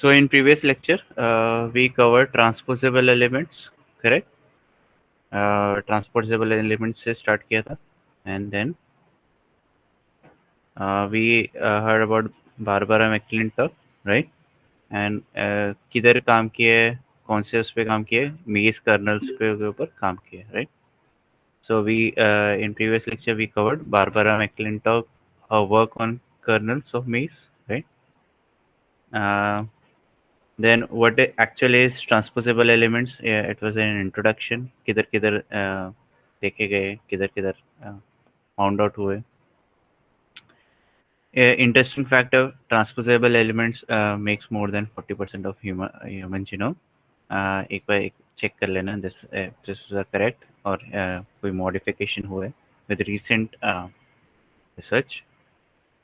So in previous lecture, we covered transposable elements, correct? Transposable elements से start किया था, and then we heard about Barbara McClintock, right? And किधर काम किए, कौन से उस पे काम किए, मेज कर्नल्स पे ऊपर काम किए, right? So we in previous lecture we covered Barbara McClintock, her work on kernels of maze, right? Uh, Then what actually is transposable elements? Yeah, it was an introduction. किधर किधर देखे गए, किधर किधर found out हुए. Interesting fact of transposable elements makes more than 40% of human genome. एक बार एक check कर लेना this is correct और कोई modification हुआ है with recent research.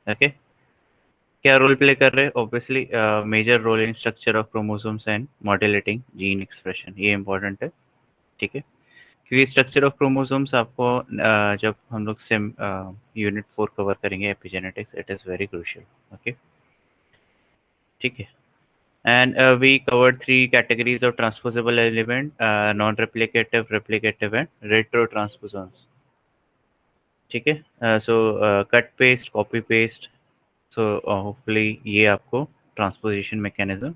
Okay. क्या रोल प्ले कर रहे हैं? Obviously major role in structure of chromosomes and modulating gene expression. ये इंपॉर्टेंट है, ठीक है, क्योंकि स्ट्रक्चर ऑफ क्रोमोसोम्स आपको जब हम लोग सेम यूनिट 4 कवर करेंगे epigenetics, it is very crucial. Okay, ठीक है. And we covered 3 categories of transposable element, non replicative, replicative and retrotransposons. ठीक है. So cut paste, copy paste. So hopefully ये आपको ट्रांसपोजिशन मैकेनिज्म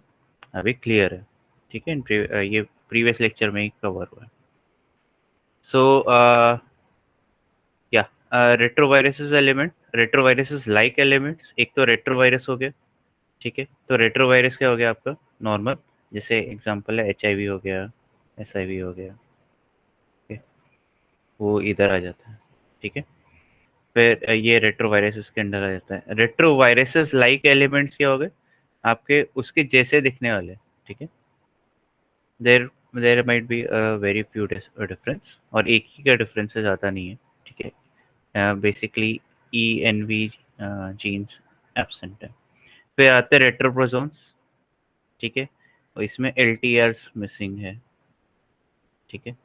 अभी clear है, ठीक है. ये प्रीवियस लेक्चर में ही कवर हुआ है. सो या retroviruses element, retroviruses like elements. एक तो रेट्रोवायरस हो गया, ठीक है. तो रेट्रोवायरस क्या हो गया आपका? नॉर्मल, जैसे एग्जांपल है HIV हो गया, SIV हो गया, ठीक है, वो इधर आ जाता है, ठीक है. फिर ये रेट्रोवायरसेस के अंडर आ जाता है. रेट्रोवायरसेस लाइक एलिमेंट्स क्या हो गए आपके? उसके जैसे दिखने वाले, ठीक है. There might be very few difference, और एक ही का डिफरेंस है, ज़्यादा नहीं है, ठीक है. बेसिकली ENV जीन्स एब्सेंट है. फिर आते हैं रेट्रोप्रोसोन्स, ठीक है, और इसमें LTRs मिसिंग है, ठीक है.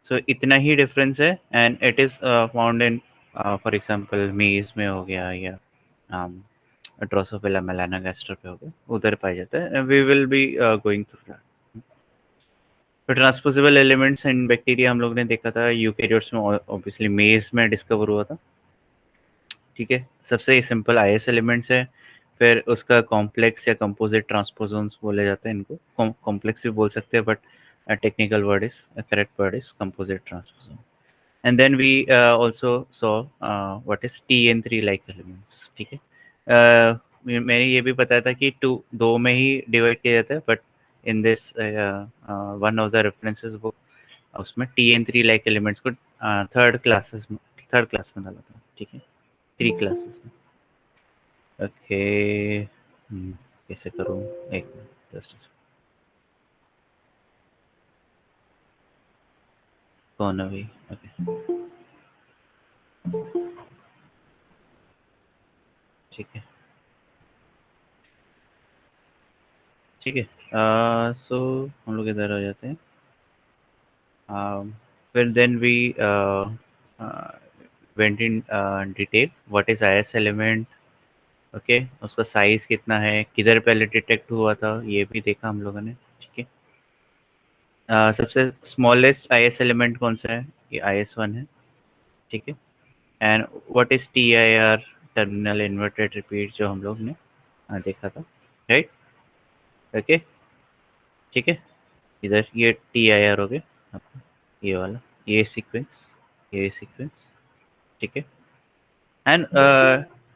सो इतना ही डिफरेंस है, and it is found in for example मेज में हो गया, या ड्रोसोफिला मेलानोगास्टर पे हो गया, उधर पाया जाता है. We will be going through that. तो ट्रांसपोजेबल एलिमेंट्स इन बैक्टीरिया हम लोग ने देखा था, यूकैरियोट्स में ऑब्वियसली मेज में डिस्कवर हुआ था, ठीक है. सबसे सिंपल IS एलिमेंट्स है. फिर उसका कॉम्प्लेक्स या कंपोजिट ट्रांसपोजोन्स बोले जाते हैं इनको. कॉम्प्लेक्स भी बोल सकते हैं, but technical word is, correct word is composite transposon. And then we also saw what is TN3 like elements, ठीक है. मैंने ये भी बताया था कि दो में ही डिवाइड किया जाता है, but in this one of the references book, उसमें TN3 लाइक एलिमेंट्स को थर्ड क्लास में डाला था, ठीक है, 3 क्लासेस में. ओके, कैसे करूँ? एक मिनट, जस्ट कौन अभी? ओके, ठीक है, ठीक है. सो हम लोग इधर आ जाते हैं. फिर then we went in detail what is IS element. Okay, उसका साइज कितना है, किधर पहले डिटेक्ट हुआ था, ये भी देखा हम लोगों ने, ठीक है. सबसे स्मॉलेस्ट IS एलिमेंट कौन सा है? ये IS1 है, ठीक है. And what is TIR, terminal inverted repeat, जो हम लोग ने देखा था, राइट. ओके, ठीक है. इधर ये TIR हो गया आपका, ये वाला, ये सीक्वेंस, ठीक है. And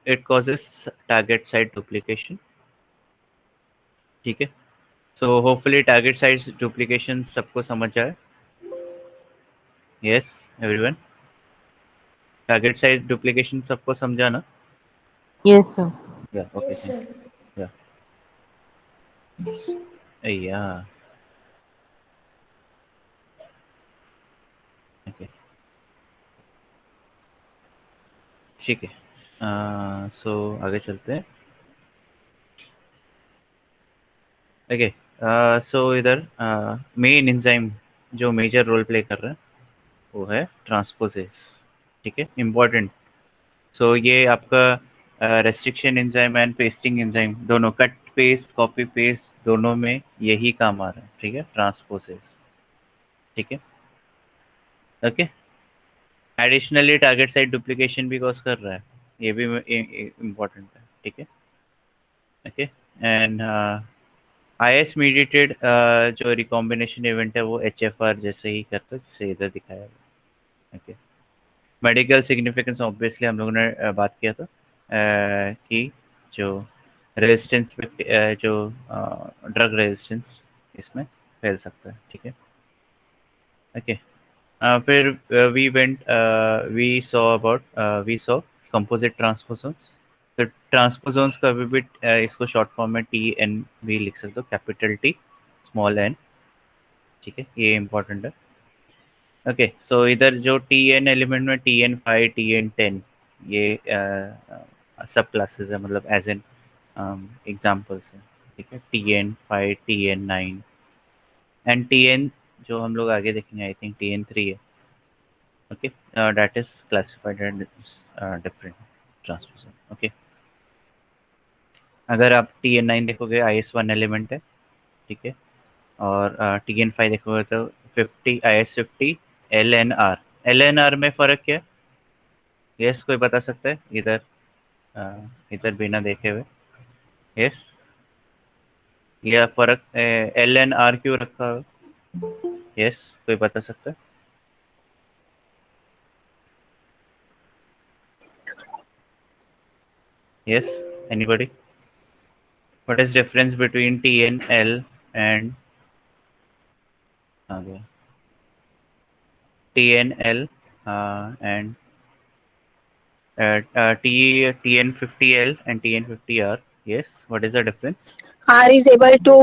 it causes target site duplication, ठीक है. So hopefully target site duplication सबको समझ आए. Yes everyone, target site duplication सबको समझा ना? Yes, sir. या okay, Yes, thank sir. You. या या ओके, ठीक है. सो आगे चलते हैं. ओके, सो इधर मेन एंजाइम जो मेजर रोल प्ले कर रहा है वो है ट्रांसपोजेस, ठीक है, इम्पॉर्टेंट. सो ये आपका restriction enzyme and pasting enzyme दोनों, कट कॉपी पेस्ट दोनों में यही काम आ रहा है, ठीक है, ट्रांसपोजेस, ठीक है, okay. Additionally target site duplication भी कॉज कर रहा है, ये भी इम्पोर्टेंट है, ठीक है, ओके। एंड आईएस मीडिएटेड जो रिकॉम्बिनेशन इवेंट है वो एचएफआर जैसे ही करता है जैसे इधर दिखाया है, ओके। मेडिकल सिग्निफिकेंस ऑब्वियसली हम लोगों ने बात किया था कि जो रेजिस्टेंस जो ड्रग रेजिस्टेंस इसमें फैल सकता है, ठीक है, ओके। फिर वी सॉ कंपोजिट ट्रांसपोसोन्स। तो ट्रांसपोसोन्स का भी इसको शॉर्ट फॉर्म में टी एन भी लिख सकते हो, कैपिटल टी स्मॉल एन, ठीक है, ये इंपॉर्टेंट है, ओके। सो इधर जो टी एन एलिमेंट में TN5 TN10 ये सब क्लासेस है, मतलब एज एन एग्जाम्पल्स है, ठीक है, TN5 TN9 एंड TN जो हम लोग आगे देखेंगे आई थिंक TN3 है, okay. That is classified and different transposon, okay. अगर आप TN9 देखोगे IS1 एलिमेंट है, ठीक है, और TN5 देखोगे तो 50 IS50 LNR में फर्क क्या है? यस, कोई बता सकता है इधर? इधर बिना देखे हुए, यस, यह फर्क LNR क्यों रखा है? यस, कोई बता सकता है? Yes, anybody? What is difference between TNL and TNL and TN50L and TN50R? Yes, what is the difference? R is able to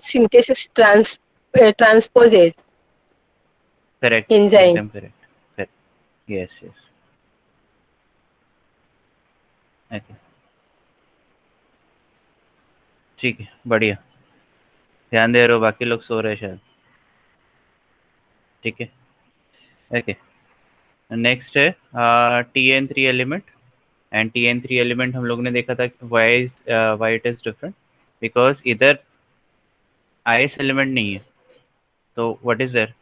synthesis transposes Correct, enzyme. एकदम correct, correct. Yes, yes. Okay. ठीक है, बढ़िया, ध्यान दे रहे हो, बाकी लोग सो रहे हैं शायद, ठीक है, ओके। नेक्स्ट है TN3 element, and TN3 element हम लोग ने देखा था why it is different, because इधर IS एलिमेंट नहीं है, तो what is there?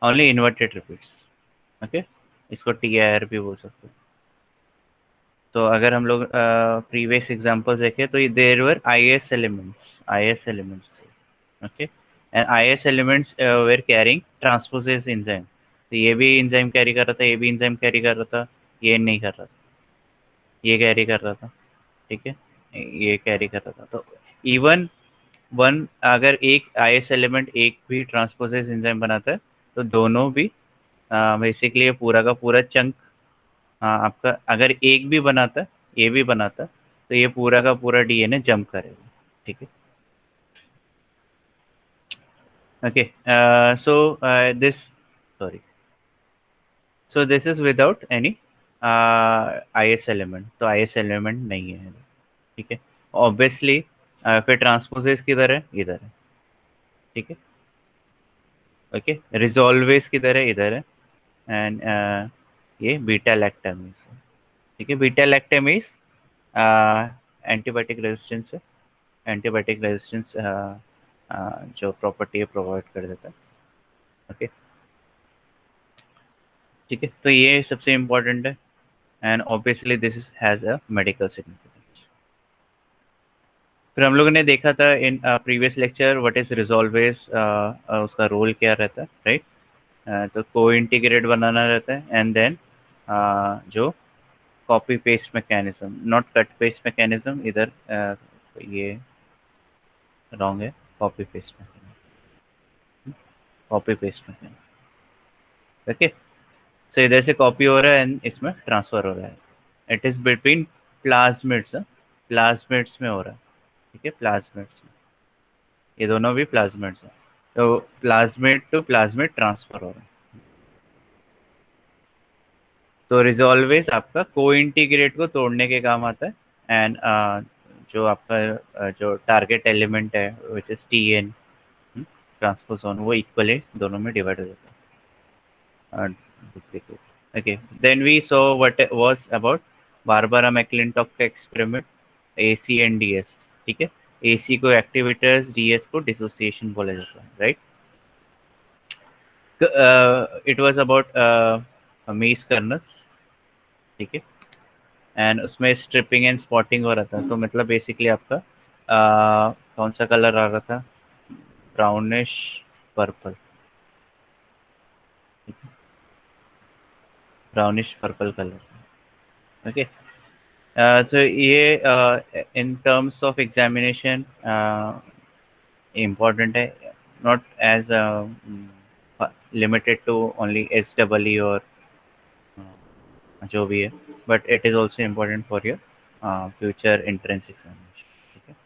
Only inverted repeats, okay, इसको TIR भी बोल सकते हो। तो अगर हम लोग प्रीवियस एग्जांपल्स देखें तो there were IS elements, okay, and IS elements were carrying transposase enzyme, तो ये भी एंजाइम कैरी कर रहा था, ये भी एंजाइम कैरी कर रहा था, ये नहीं कर रहा था, ये कैरी कर रहा था, ठीक है, ये कैरी कर रहा था। तो इवन वन अगर एक IS एलिमेंट एक भी ट्रांसपोजेस एंजाइम बनाता है तो दोनों भी बेसिकली पूरा का पूरा चंक, हाँ, आपका अगर एक भी बनाता, ये भी बनाता, तो ये पूरा का पूरा DNA जंप करेगा, ठीक है, okay. So this sorry so this is without any IS element, तो IS एलिमेंट नहीं है, ठीक है, ऑब्वियसली। फिर ट्रांसपोजेस किधर है? इधर है, ठीक है, ओके। रिजोल्वेस किधर है? इधर है, एंड ये बीटा लैक्टामेज है, ठीक है। बीटा लैक्टामेज एंटीबायोटिक रेजिस्टेंस है, एंटीबायोटिक रेजिस्टेंस जो प्रॉपर्टी है प्रोवाइड कर देता है, ओके, ठीक है। तो ये सबसे इम्पोर्टेंट है, and obviously this has a medical significance. फिर हम लोगों ने देखा था in previous lecture what is resolvase, उसका रोल क्या रहता है, राइट? तो को इंटीग्रेट बनाना रहता है, एंड देन जो copy paste mechanism, not cut paste mechanism, इधर ये रॉन्ग है, copy paste mechanism, copy paste mechanism, okay. So इधर से कॉपी हो रहा है एंड इसमें ट्रांसफर हो रहा है, it is between plasmids, plasmids में हो रहा है, ठीक है, प्लाज्मिड्स में, ये दोनों भी प्लाज्मिड्स हैं, तो प्लाज्मिड टू प्लाज्मिड ट्रांसफर हो रहा है। तो रिजॉल्वेज आपका को इंटीग्रेट को तोड़ने के काम आता है, एंड जो आपका जो टारगेट एलिमेंट है विच इज TN ट्रांसपोजोन, वो इक्वली दोनों में डिवाइड हो जाता है, duplicate, okay. Then we saw what was about Barbara McClintock का एक्सपेरिमेंट ACNDS, ठीक है। AC को एक्टिवेटर्स, DS को डिसोसिएशन बोला जाता है, right. It was about mess colonel's, ठीक है, एंड उसमें स्ट्रिपिंग एंड स्पॉटिंग हो रहा था. तो मतलब बेसिकली आपका कौन सा कलर आ रहा था, brownish purple, brownish purple colour. Okay. तो ये in terms of examination important है, not as limited to only SEE और जो भी है, but it is also important for your future entrance examination, ठीक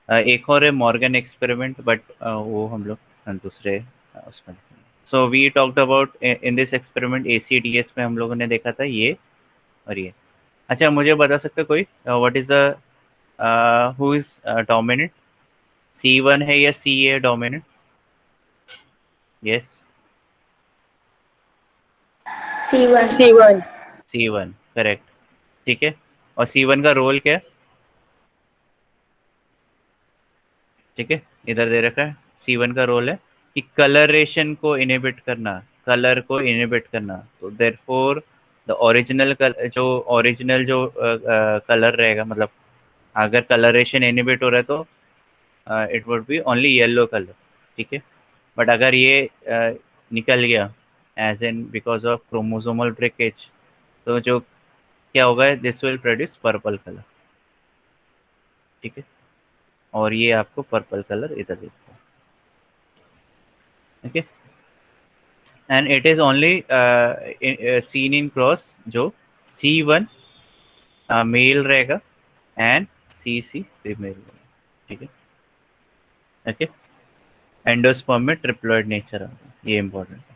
है. एक और है मॉर्गन एक्सपेरिमेंट, बट वो हम लोग दूसरे उसमें. So we talked about in this experiment ACDS में हम लोगों ने देखा था ये और ये. अच्छा, मुझे बता सकते कोई what is the who is dominant, C1 है या C है dominant? Yes, C1. C1. C1 correct, ठीक है. और C1 का रोल क्या है? ठीक है, इधर दे रखा है. C1 का रोल है कि कलरेशन को इनहिबिट करना, कलर को इनहिबिट करना. तो देयरफॉर द ओरिजिनल जो कलर रहेगा, मतलब अगर कलरेशन इनहिबिट हो रहा है तो it would be only yellow colour, ठीक है. बट अगर ये निकल गया as in because of chromosomal breakage, तो जो क्या होगा, this will produce purple colour, ठीक है. और ये आपको पर्पल कलर इधर दिखता है, okay. And it is only seen in cross जो C1 मेल रहेगा एंड CC फीमेल रहेगा, ठीक है. ओके. एंडोस्पर्म में ट्रिप्लॉइड नेचर आता है, ये इंपॉर्टेंट है.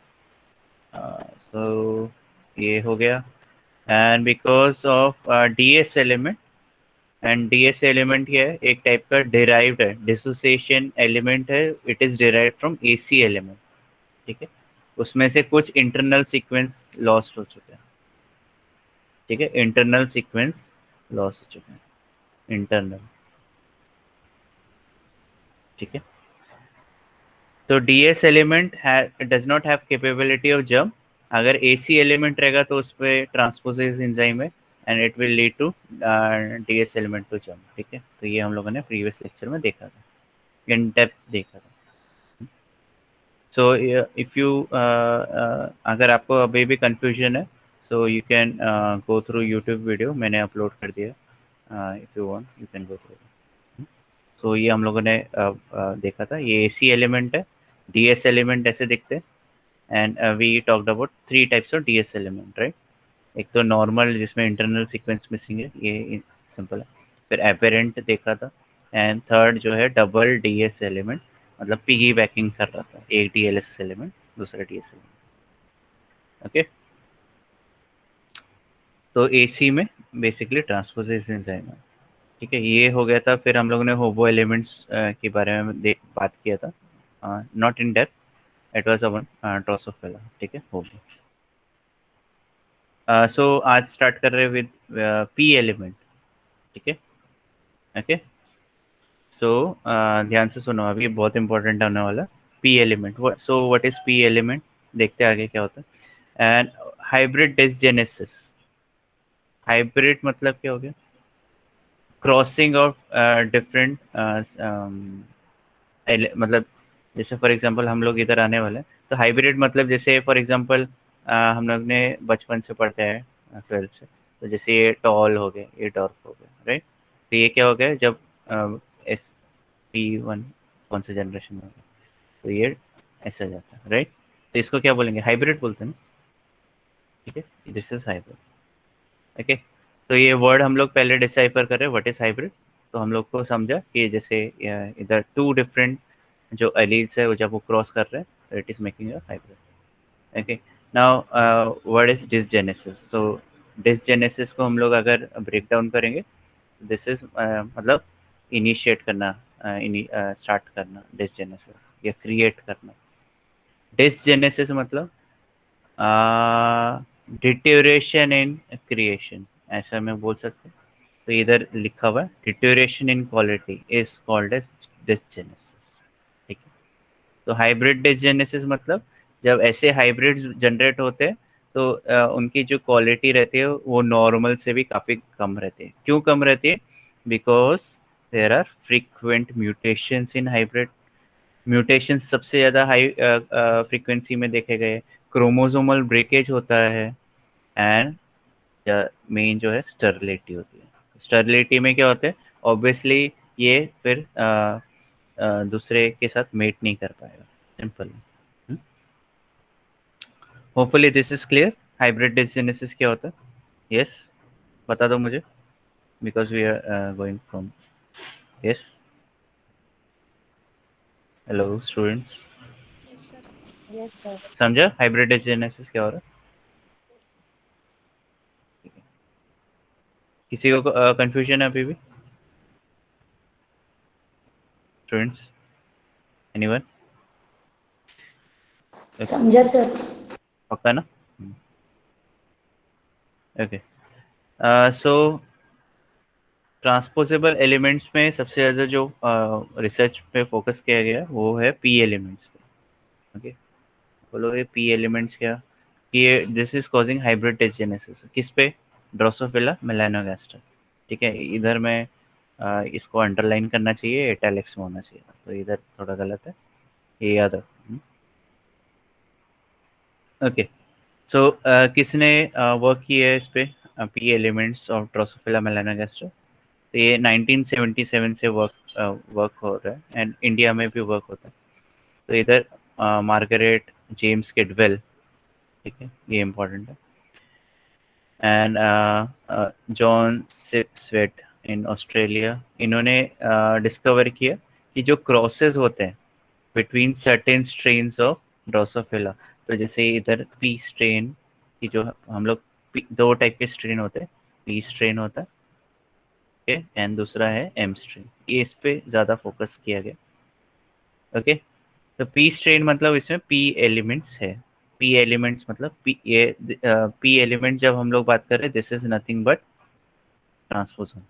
सो ये हो गया. And because of DS element, and DS element क्या है, एक टाइप का डिराइव्ड है, डिसोसिएशन एलिमेंट है. It is derived from AC element, ठीक है. उसमें से कुछ इंटरनल सीक्वेंस लॉस्ट हो चुके हैं, ठीक है. इंटरनल सीक्वेंस लॉस हो चुके हैं, इंटरनल, ठीक है. तो DS element does not have capability of jump. अगर AC एलिमेंट रहेगा तो उस पर ट्रांसपोजेज एंजाइम है and it will lead to DS element to jump, ठीक है. तो ये हम लोगों ने प्रीवियस लेक्चर में देखा था, इन डेप्थ देखा था. सो इफ यू अगर आपको अभी भी कंफ्यूजन है, so you can go through YouTube video, मैंने अपलोड कर दिया. If you want you can go through. So ये हम लोगों ने देखा था, ये AC एलिमेंट है, DS एलिमेंट ऐसे दिखते हैं. And we talked about 3 types of DS element, right. एक तो नॉर्मल जिसमें इंटरनल सीक्वेंस मिसिंग है, ये सिंपल है. फिर एपेरेंट देखा था. एंड थर्ड जो है डबल DS एलिमेंट, मतलब पिगी बैकिंग कर रहा था, एक DLS एलिमेंट दूसरा DS एलिमेंट, ओके. तो AC में बेसिकली ट्रांसपोजेशन एंजाइम है, ठीक है. ये हो गया था. फिर हम लोगों ने होबो एलिमेंट्स के बारे में बात किया था, not in depth. It was on Drosophila, ठीक है, होबो. सो आज स्टार्ट कर रहे हैं विद P एलिमेंट, ठीक है, ओके. सो ध्यान से सुनो, अभी बहुत इंपॉर्टेंट होने वाला. P element, so what is P element, देखते हैं आगे क्या होता है. एंड हाइब्रिड डिसजेनेसिस, हाइब्रिड मतलब क्या हो गया, क्रॉसिंग ऑफ डिफरेंट, मतलब जैसे फॉर एग्जांपल हम लोग इधर आने वाले हैं, तो हाइब्रिड मतलब जैसे फॉर एग्जांपल हम लोग ने बचपन से पढ़ते हैं 12th से, तो जैसे ये टॉल हो गए, ये डॉर्फ हो गए, राइट. तो ये क्या हो गया, जब SP1 कौन से जनरेशन में होगा, तो ये ऐसा जाता है, राइट. तो इसको क्या बोलेंगे, हाइब्रिड बोलते हैं ना, ठीक है. This is hybrid, okay. तो ये वर्ड हम लोग पहले डिसाइफर कर रहे हैं, व्हाट इज हाइब्रिड. तो हम लोग को समझा कि जैसे इधर 2 डिफरेंट जो एलील्स है वो जब वो क्रॉस कर रहे हैं, तो it is making a hybrid, okay. Now what is dysgenesis. तो डिसजेनेसिस को हम लोग अगर ब्रेक डाउन करेंगे, दिस इज मतलब इनिशिएट करना, स्टार्ट करना डिसजेनेसिस, या क्रिएट करना. डिसजेनेसिस मतलब डिटेरियोरेशन इन क्रिएशन, ऐसा मैं बोल सकते हैं. तो इधर लिखा हुआ है deterioration in quality is called as dysgenesis, ठीक है। तो हाइब्रिड डिसजेनेसिस मतलब जब ऐसे हाइब्रिड्स जनरेट होते हैं तो उनकी जो क्वालिटी रहती है वो नॉर्मल से भी काफ़ी कम रहती है। क्यों कम रहती है? Because there are frequent mutations in hybrid. Mutations सबसे ज़्यादा हाई फ्रीक्वेंसी में देखे गए, क्रोमोसोमल ब्रेकेज होता है, एंड मेन जो है स्टर्लिटी होती है। स्टर्लिटी में क्या होता है? ऑब्वियसली ये फिर दूसरे के साथ मेट नहीं कर पाएगा, simple. Hopefully this is clear. Hybrid dysgenesis क्या होता है? यस, बता दो मुझे, because we are going from. Yes, hello students, Yes, sir. समझा हाइब्रिड डिसजेनेसिस क्या हो रहा है? किसी को कंफ्यूजन है अभी भी स्टूडेंट्स? एनीवन? समझा सर। पक्का ना? ओके, सो ट्रांसपोजेबल एलिमेंट्स में सबसे ज़्यादा जो रिसर्च पे फोकस किया गया है वो है पी एलिमेंट्स पे। ओके, बोलो ये पी एलिमेंट्स क्या? ये this is causing hybrid dysgenesis किस पे? ड्रोसोफिला मेलानोगास्टर, ठीक है। इधर मैं इसको अंडरलाइन करना चाहिए, इटैलिक्स में होना चाहिए, तो इधर थोड़ा गलत है, ये याद रखो। ओके, सो किसने वर्क किया है इस पे, P elements of Drosophila melanogaster? तो ये 1977 से वर्क हो रहा है, एंड इंडिया में भी वर्क होता है। तो इधर मार्गरेट जेम्स किडवेल, ठीक है, ये इम्पोर्टेंट है, and John sweat in Australia. इन्होंने डिस्कवर किया कि जो क्रॉसेस होते हैं between certain strains of Drosophila, तो जैसे इधर पी स्ट्रेन की जो हम लोग दो टाइप के स्ट्रेन होते हैं, पी स्ट्रेन होता है, एंड दूसरा है एम स्ट्रेन, ये इस पे ज़्यादा फोकस किया गया। ओके, तो पी स्ट्रेन मतलब इसमें पी एलिमेंट्स है। पी एलिमेंट्स मतलब पी एलिमेंट जब हम लोग बात कर रहे हैं, दिस इज नथिंग बट ट्रांसपोजन,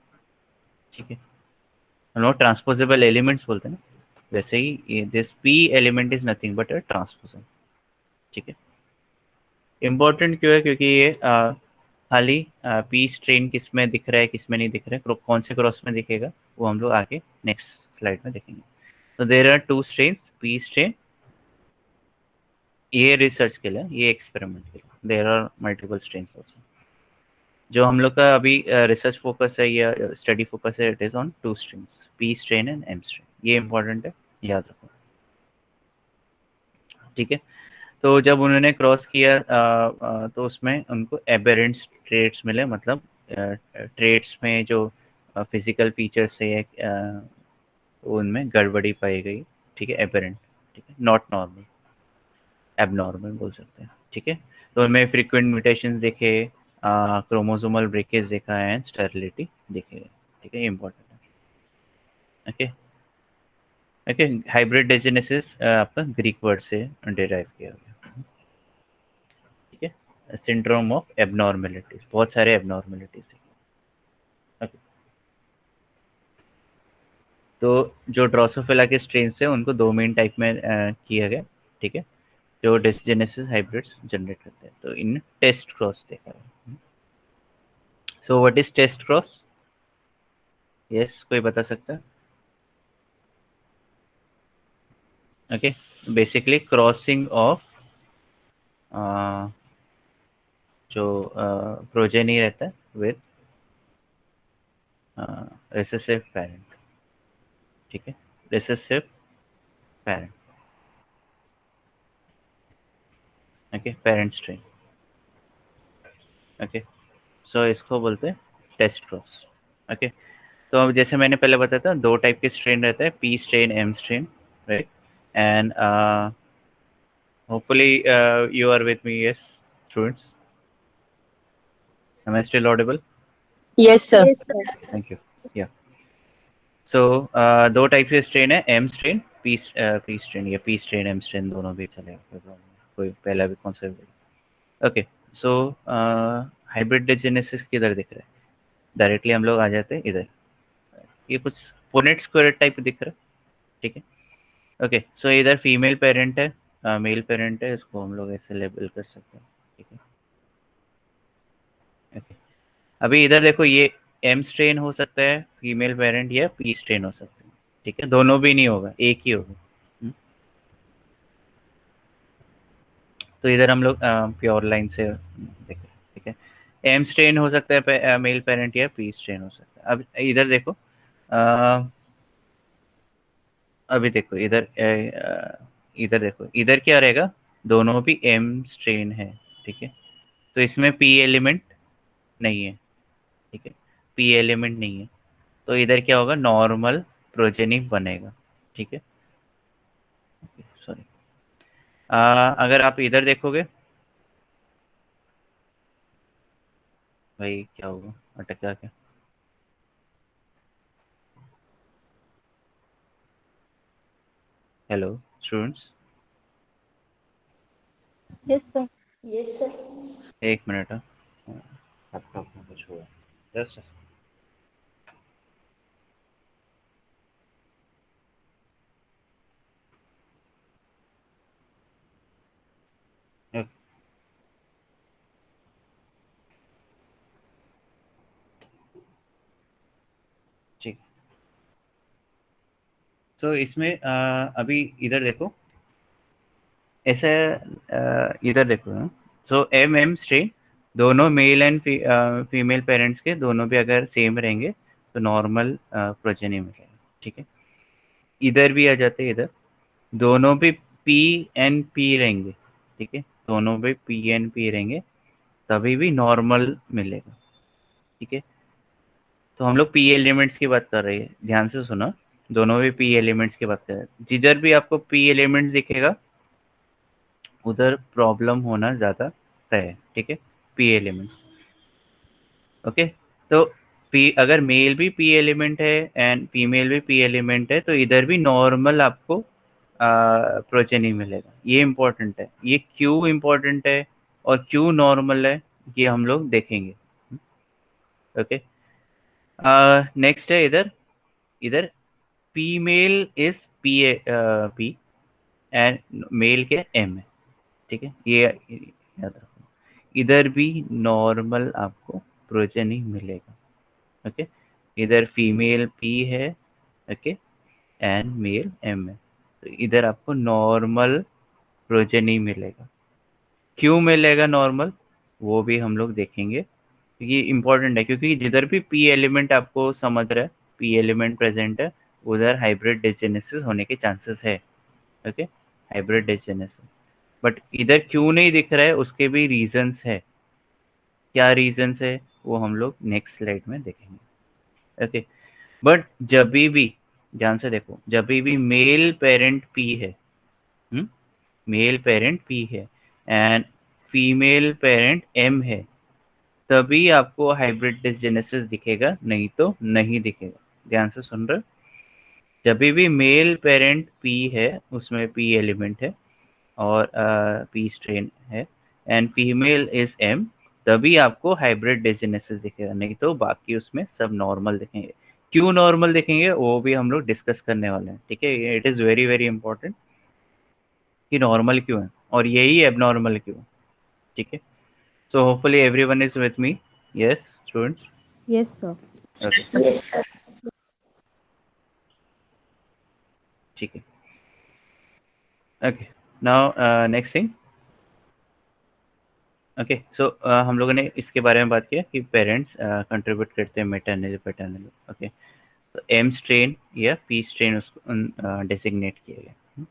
ठीक है। हम लोग ट्रांसपोजेबल एलिमेंट्स बोलते हैं ना, वैसे ही this P element is nothing but a transposon, ठीक है। इम्पोर्टेंट क्यों है? क्योंकि ये खाली पी स्ट्रेन किस में दिख रहा है, किस में नहीं दिख रहा है, कौन से क्रॉस में दिखेगा, वो हम लोग आगे नेक्स्ट स्लाइड में देखेंगे। तो there are two strains, P strain, ये रिसर्च के लिए, ये एक्सपेरिमेंट के लिए, there are multiple strains also. जो हम लोग का अभी रिसर्च फोकस है या स्टडी फोकस है, it is on two strains, P strain and M strain, ये इंपॉर्टेंट है, याद रखो, ठीक है। तो जब उन्होंने क्रॉस किया तो उसमें उनको एबेरेंट ट्रेट्स मिले, मतलब ट्रेट्स में जो फिजिकल फीचर्स है उनमें गड़बड़ी पाई गई, ठीक है, एबेरेंट, ठीक है, नॉट नॉर्मल, एबनॉर्मल बोल सकते हैं, ठीक है। तो उनमें फ्रीक्वेंट म्यूटेशंस देखे, क्रोमोसोमल ब्रेकेज देखा है, एंड स्टेरिलिटी देखे गए, ठीक है, इंपॉर्टेंट है। ओके, ओके, हाइब्रिड डिसजेनेसिस आपका ग्रीक वर्ड से डिराइव किया गया, ठीक है। सिंड्रोम ऑफ एबनॉर्मेलिटीज, बहुत सारे एबनॉर्मेलिटीज। ओके, तो जो ड्रोसोफिला के स्ट्रेन्स है उनको दो मेन टाइप में किया गया, ठीक है, जो डिसजेनेसिस हाइब्रिड्स जनरेट करते हैं। तो इन टेस्ट क्रॉस देखा है। So what is test cross? Yes, कोई बता सकता है? ओके, बेसिकली क्रॉसिंग ऑफ जो प्रोजेनी रहता है विद रिसेसिव पेरेंट, ठीक है, recessive parent, okay, parent strain, okay. So इसको बोलते हैं टेस्ट क्रॉस। ओके, तो अब जैसे मैंने पहले बताया था, दो टाइप के स्ट्रेन रहते हैं, P strain, M strain, right, and hopefully you are with me, yes students? Am I still audible? Yes, sir. Yes, sir. Thank you. Yeah, so दो टाइप के स्ट्रेन है, एम स्ट्रेन, पी स्ट्रेन, या P strain M strain दोनों भी चलेगा, कोई problem नहीं, कोई पहला भी कौन सा भी। ओके, सो हाइब्रिड डिसजेनेसिस किधर दिख रहा है? डायरेक्टली हम लोग आ जाते हैं इधर। ये कुछ पुनेट स्क्वायर टाइप दिख रहा है, ठीक है। ओके, सो इधर फीमेल पेरेंट है, मेल पेरेंट है, इसको हम लोग ऐसे लेबल कर सकते हैं, ठीक है। ओके, अभी इधर देखो, ये एम स्ट्रेन हो सकता है फीमेल पेरेंट या पी स्ट्रेन हो सकता है, ठीक है। दोनों भी नहीं होगा, एक ही होगा। तो इधर हम लोग प्योर लाइन से देख रहे हैं, ठीक है। एम स्ट्रेन हो सकता है मेल पेरेंट या पी स्ट्रेन हो सकता है। अब इधर देखो, अभी देखो इधर, इधर देखो, इधर क्या रहेगा, दोनों भी एम स्ट्रेन है, ठीक है। तो इसमें पी एलिमेंट नहीं है, ठीक है, पी एलिमेंट नहीं है। तो इधर क्या होगा, नॉर्मल प्रोजेनी बनेगा, ठीक है। सॉरी, अगर आप इधर देखोगे, भाई क्या होगा, अटका क्या? Hello students, Yes, sir. Yes, sir. एक मिनट, लैपटॉप में कुछ हुआ, जस्ट ठीक। तो इसमें अभी इधर देखो, ऐसा इधर देखो, सो एम एम स्ट्रेन दोनों मेल एंड फीमेल पेरेंट्स के दोनों भी अगर सेम रहेंगे तो नॉर्मल प्रोजेनी मिलेगा, ठीक है। इधर भी आ जाते हैं, इधर दोनों भी पी एन पी रहेंगे, ठीक है, दोनों भी पी एन पी रहेंगे, तभी भी नॉर्मल मिलेगा, ठीक है। तो हम लोग पी एलिमेंट्स की बात कर रहे हैं, ध्यान से सुनो, दोनों भी पी एलिमेंट्स की बात कर रहे हैं। जिधर भी आपको पी एलिमेंट्स दिखेगा उधर प्रॉब्लम होना ज़्यादा तय है, ठीक है, पी एलिमेंट्स। ओके, तो पी अगर मेल भी पी एलिमेंट है एंड फीमेल भी पी एलिमेंट है तो इधर भी नॉर्मल आपको प्रोजेनी मिलेगा। ये इम्पोर्टेंट है, ये क्यों इम्पोर्टेंट है और क्यों नॉर्मल है, ये हम लोग देखेंगे। ओके, नेक्स्ट है इधर, इधर female is P P and male के एम है, ठीक है, ये याद रखो। इधर भी नॉर्मल आपको प्रोजेनी मिलेगा, ओके। इधर फीमेल पी है, ओके, एंड मेल एम है, तो इधर आपको नॉर्मल प्रोजेनी मिलेगा। क्यों मिलेगा नॉर्मल, वो भी हम लोग देखेंगे। ये इंपॉर्टेंट है क्योंकि जिधर भी पी एलिमेंट आपको समझ रहा है, पी एलिमेंट प्रेजेंट है, उधर हाइब्रिड डिसजेनेसिस होने के चांसेस है, ओके, हाइब्रिड डिसजेनेसिस। बट इधर क्यों नहीं दिख रहा है, उसके भी रीजंस है। क्या रीजंस है वो हम लोग नेक्स्ट स्लाइड में देखेंगे, ओके। बट जब भी, ध्यान से देखो, जब भी मेल पेरेंट पी है, मेल पेरेंट पी है एंड फीमेल पेरेंट एम है, तभी आपको हाइब्रिड डिसजेनेसिस दिखेगा, नहीं तो नहीं दिखेगा। ध्यान से सुन रहे हो? जब भी मेल पेरेंट पी है, उसमें पी एलिमेंट है और पी स्ट्रेन है एंड फीमेल इज एम, तभी आपको हाइब्रिड डिसजेनेसिस दिखेगा, नहीं तो बाकी उसमें सब नॉर्मल दिखेंगे। क्यों नॉर्मल दिखेंगे वो भी हम लोग डिस्कस करने वाले हैं, ठीक है। It is very very important कि नॉर्मल क्यों है और यही एबनॉर्मल क्यों है, ठीक है। So hopefully everyone is with me, yes students? Yes, sir. Okay, Yes, sir. ठीक है। Okay, now next thing, okay. So हम लोगों ने इसके बारे में बात किया कि पेरेंट्स कंट्रीब्यूट करते हैं मैटरनली पैटर्नली, ओके। तो एम स्ट्रेन या पी स्ट्रेन उसको डेसिग्नेट किया गया।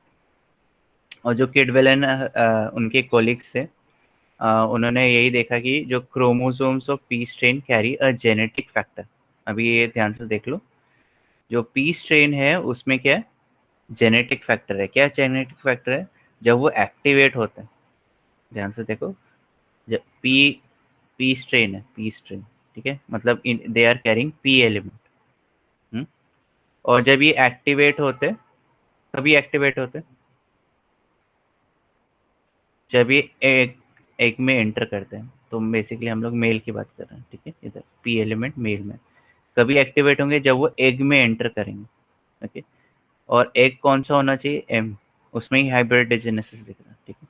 और जो किडवेलन उनके कोलिग्स थे, उन्होंने यही देखा कि जो chromosomes of P strain carry a genetic factor. अभी ये ध्यान से देख लो, जो पी स्ट्रेन है उसमें क्या है, जेनेटिक फैक्टर है। क्या जेनेटिक फैक्टर है? जब वो एक्टिवेट होता है, ध्यान से देखो, जब पी पी स्ट्रेन है, पी स्ट्रेन, ठीक है, मतलब they are carrying P element, और जब ये एक्टिवेट होते, तभी एक्टिवेट होते जब ये एग में एंटर करते हैं, तो बेसिकली हम लोग मेल की बात कर रहे हैं, ठीक है। इधर पी एलिमेंट मेल में कभी एक्टिवेट होंगे जब वो एग में एंटर करेंगे, ओके। और एग कौन सा होना चाहिए, एम, उसमें ही हाइब्रिडाइजेनेसिस दिख रहा है, ठीक है।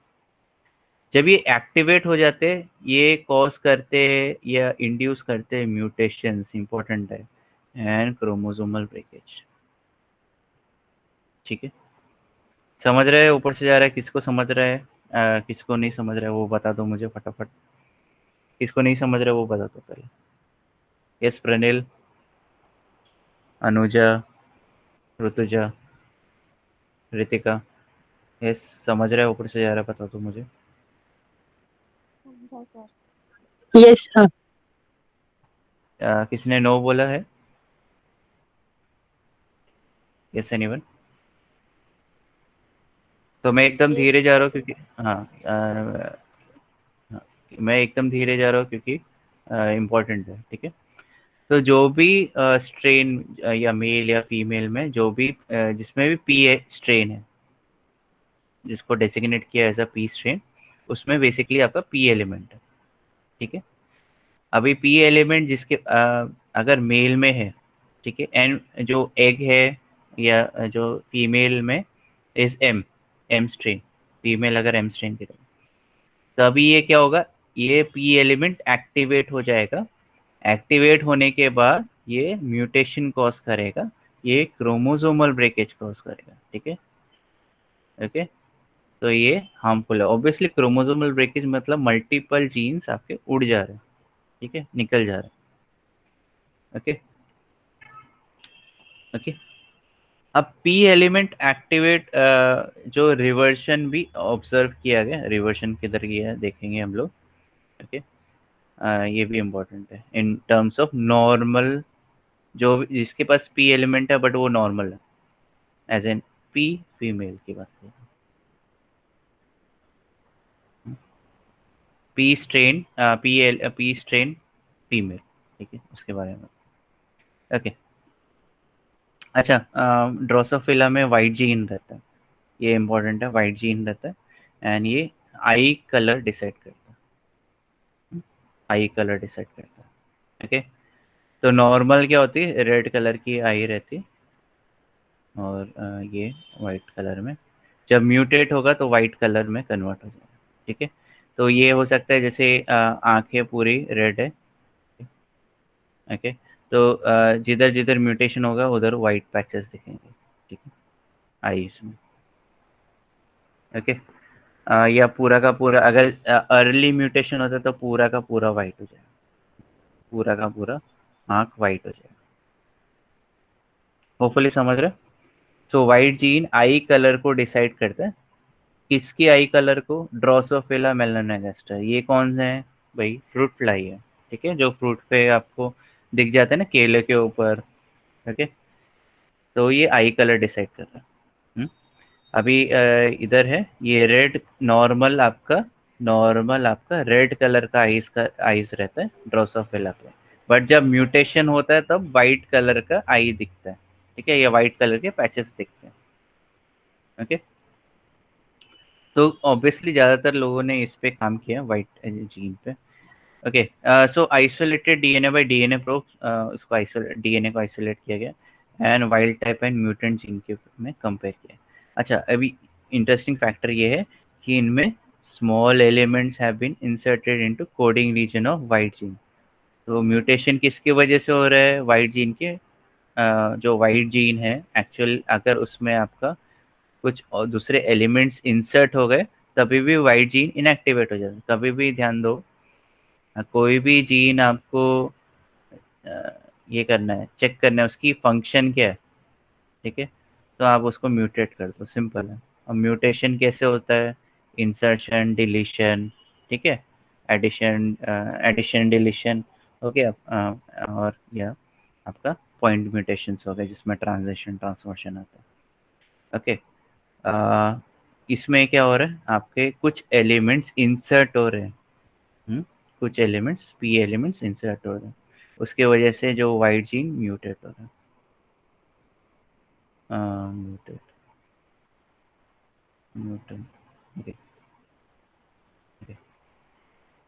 जब ये एक्टिवेट हो जाते हैं ये कॉज करते हैं या इंड्यूस करते हैं म्यूटेशंस, इंपॉर्टेंट है, एंड क्रोमोसोमल ब्रेकेज, ठीक है। समझ रहे हैं, ऊपर से जा रहा है, किसको समझ रहा है, किसको नहीं समझ रहा है वो बता दो मुझे फटाफट। किसको नहीं समझ रहा है वो बता दो पहले। यस प्रणिल, अनुजा, ऋतुजा, रितिका, यस समझ रहा है, ऊपर से जा रहा है, बता दो मुझे। समझा सर। Yes, किसने नो बोला है, यस एनीवन। तो मैं एकदम Yes. धीरे जा रहा हूँ क्योंकि हाँ, हाँ, मैं एकदम धीरे जा रहा हूँ क्योंकि इम्पोर्टेंट है, ठीक है। तो जो भी स्ट्रेन या मेल या फीमेल में जो भी जिसमें भी पी स्ट्रेन है, जिसको डेसिग्नेट किया एज अ पी स्ट्रेन, उसमें बेसिकली आपका पी एलिमेंट है, ठीक है। अभी पी एलिमेंट जिसके अगर मेल में है, ठीक है, एंड जो एग है या जो फीमेल में is M, M strain, female अगर एम स्ट्रेन की तभी ये क्या होगा, ये पी एलिमेंट एक्टिवेट हो जाएगा। एक्टिवेट होने के बाद ये म्यूटेशन कॉज करेगा, ये क्रोमोसोमल ब्रेकेज कॉज करेगा, ठीक है, ओके। तो ये हार्मफुल है ऑब्वियसली। क्रोमोसोमल ब्रेकेज मतलब मल्टीपल जीन्स आपके उड़ जा रहे हैं, ठीक है, निकल जा रहे हैं, ओके ओके। अब पी एलिमेंट एक्टिवेट, जो रिवर्शन भी ऑब्जर्व किया गया, रिवर्शन किधर गया है देखेंगे हम लोग, ओके। ये भी इम्पोर्टेंट है इन टर्म्स ऑफ नॉर्मल, जो जिसके पास पी एलिमेंट है बट वो नॉर्मल है, एज एन पी फीमेल की बात करें, P strain, P strain female, ठीक है, उसके बारे में, ओके। अच्छा, ड्रोसोफिला में वाइट जीन रहता है, ये इंपॉर्टेंट है, वाइट जीन रहता है, एंड ये आई कलर डिसाइड करता है, आई कलर डिसाइड करता है, ओके। तो नॉर्मल क्या होती है, रेड कलर की आई रहती है, और ये वाइट कलर में, जब म्यूटेट होगा तो वाइट कलर में कन्वर्ट हो जाएगा, ठीक है। तो ये हो सकता है जैसे आंखें पूरी रेड है, ओके। तो जिधर जिधर म्यूटेशन होगा उधर वाइट पैचेस दिखेंगे, ठीक है, आईज में, ओके। या पूरा का पूरा अगर अर्ली म्यूटेशन होता है तो पूरा का पूरा वाइट हो जाएगा, पूरा का पूरा आंख वाइट हो जाएगा, होपफुली समझ रहे। So white gene I colour को डिसाइड करता है, किसकी आई कलर को, ड्रोसोफिला मेलानोगास्टर, ये कौन से हैं भाई, फ्रूट फ्लाई है, ठीक है, जो फ्रूट पे आपको दिख जाता है ना केले के ऊपर, ओके। तो ये आई कलर डिसाइड कर रहा है। हम्म? अभी इधर है ये रेड, नॉर्मल आपका रेड कलर का आइज रहता है ड्रोसोफिला पे, बट जब म्यूटेशन होता है तब वाइट कलर का आई दिखता है, ठीक है, ये वाइट कलर के पैचेस दिखते हैं, ओके। तो ऑब्वियसली ज़्यादातर लोगों ने इस पे काम किया वाइट जीन पे, okay. So isolated DNA by DNA probe, उसको आइसोलेट डीएनए को आइसोलेट किया गया and wild type and mutant gene के में कंपेयर किया। अच्छा, अभी इंटरेस्टिंग फैक्टर ये है कि इनमें small elements have been inserted into coding region of white gene. तो म्यूटेशन किसकी वजह से हो रहा है, वाइट जीन के, जो वाइट जीन है एक्चुअल अगर उसमें आपका कुछ और दूसरे एलिमेंट्स इंसर्ट हो गए तभी भी वाइट जीन इनएक्टिवेट हो जाता है। कभी भी ध्यान दो, कोई भी जीन आपको ये करना है, चेक करना है उसकी फंक्शन क्या है, ठीक है, तो आप उसको म्यूटेट कर दो, सिंपल है। और म्यूटेशन कैसे होता है, इंसर्शन, डिलीशन, ठीक है, एडिशन डिलीशन हो गया, और या आपका पॉइंट म्यूटेशंस हो गए जिसमें ट्रांजिशन ट्रांसवर्शन आता है, ओके। इसमें क्या हो रहा है, आपके कुछ एलिमेंट्स इंसर्ट हो रहे हैं, हुँ? कुछ एलिमेंट्स पी एलिमेंट्स इंसर्ट हो रहे हैं, उसके वजह से जो वाइट जीन म्यूटेट हो रहा है, mutate mutant, okay okay.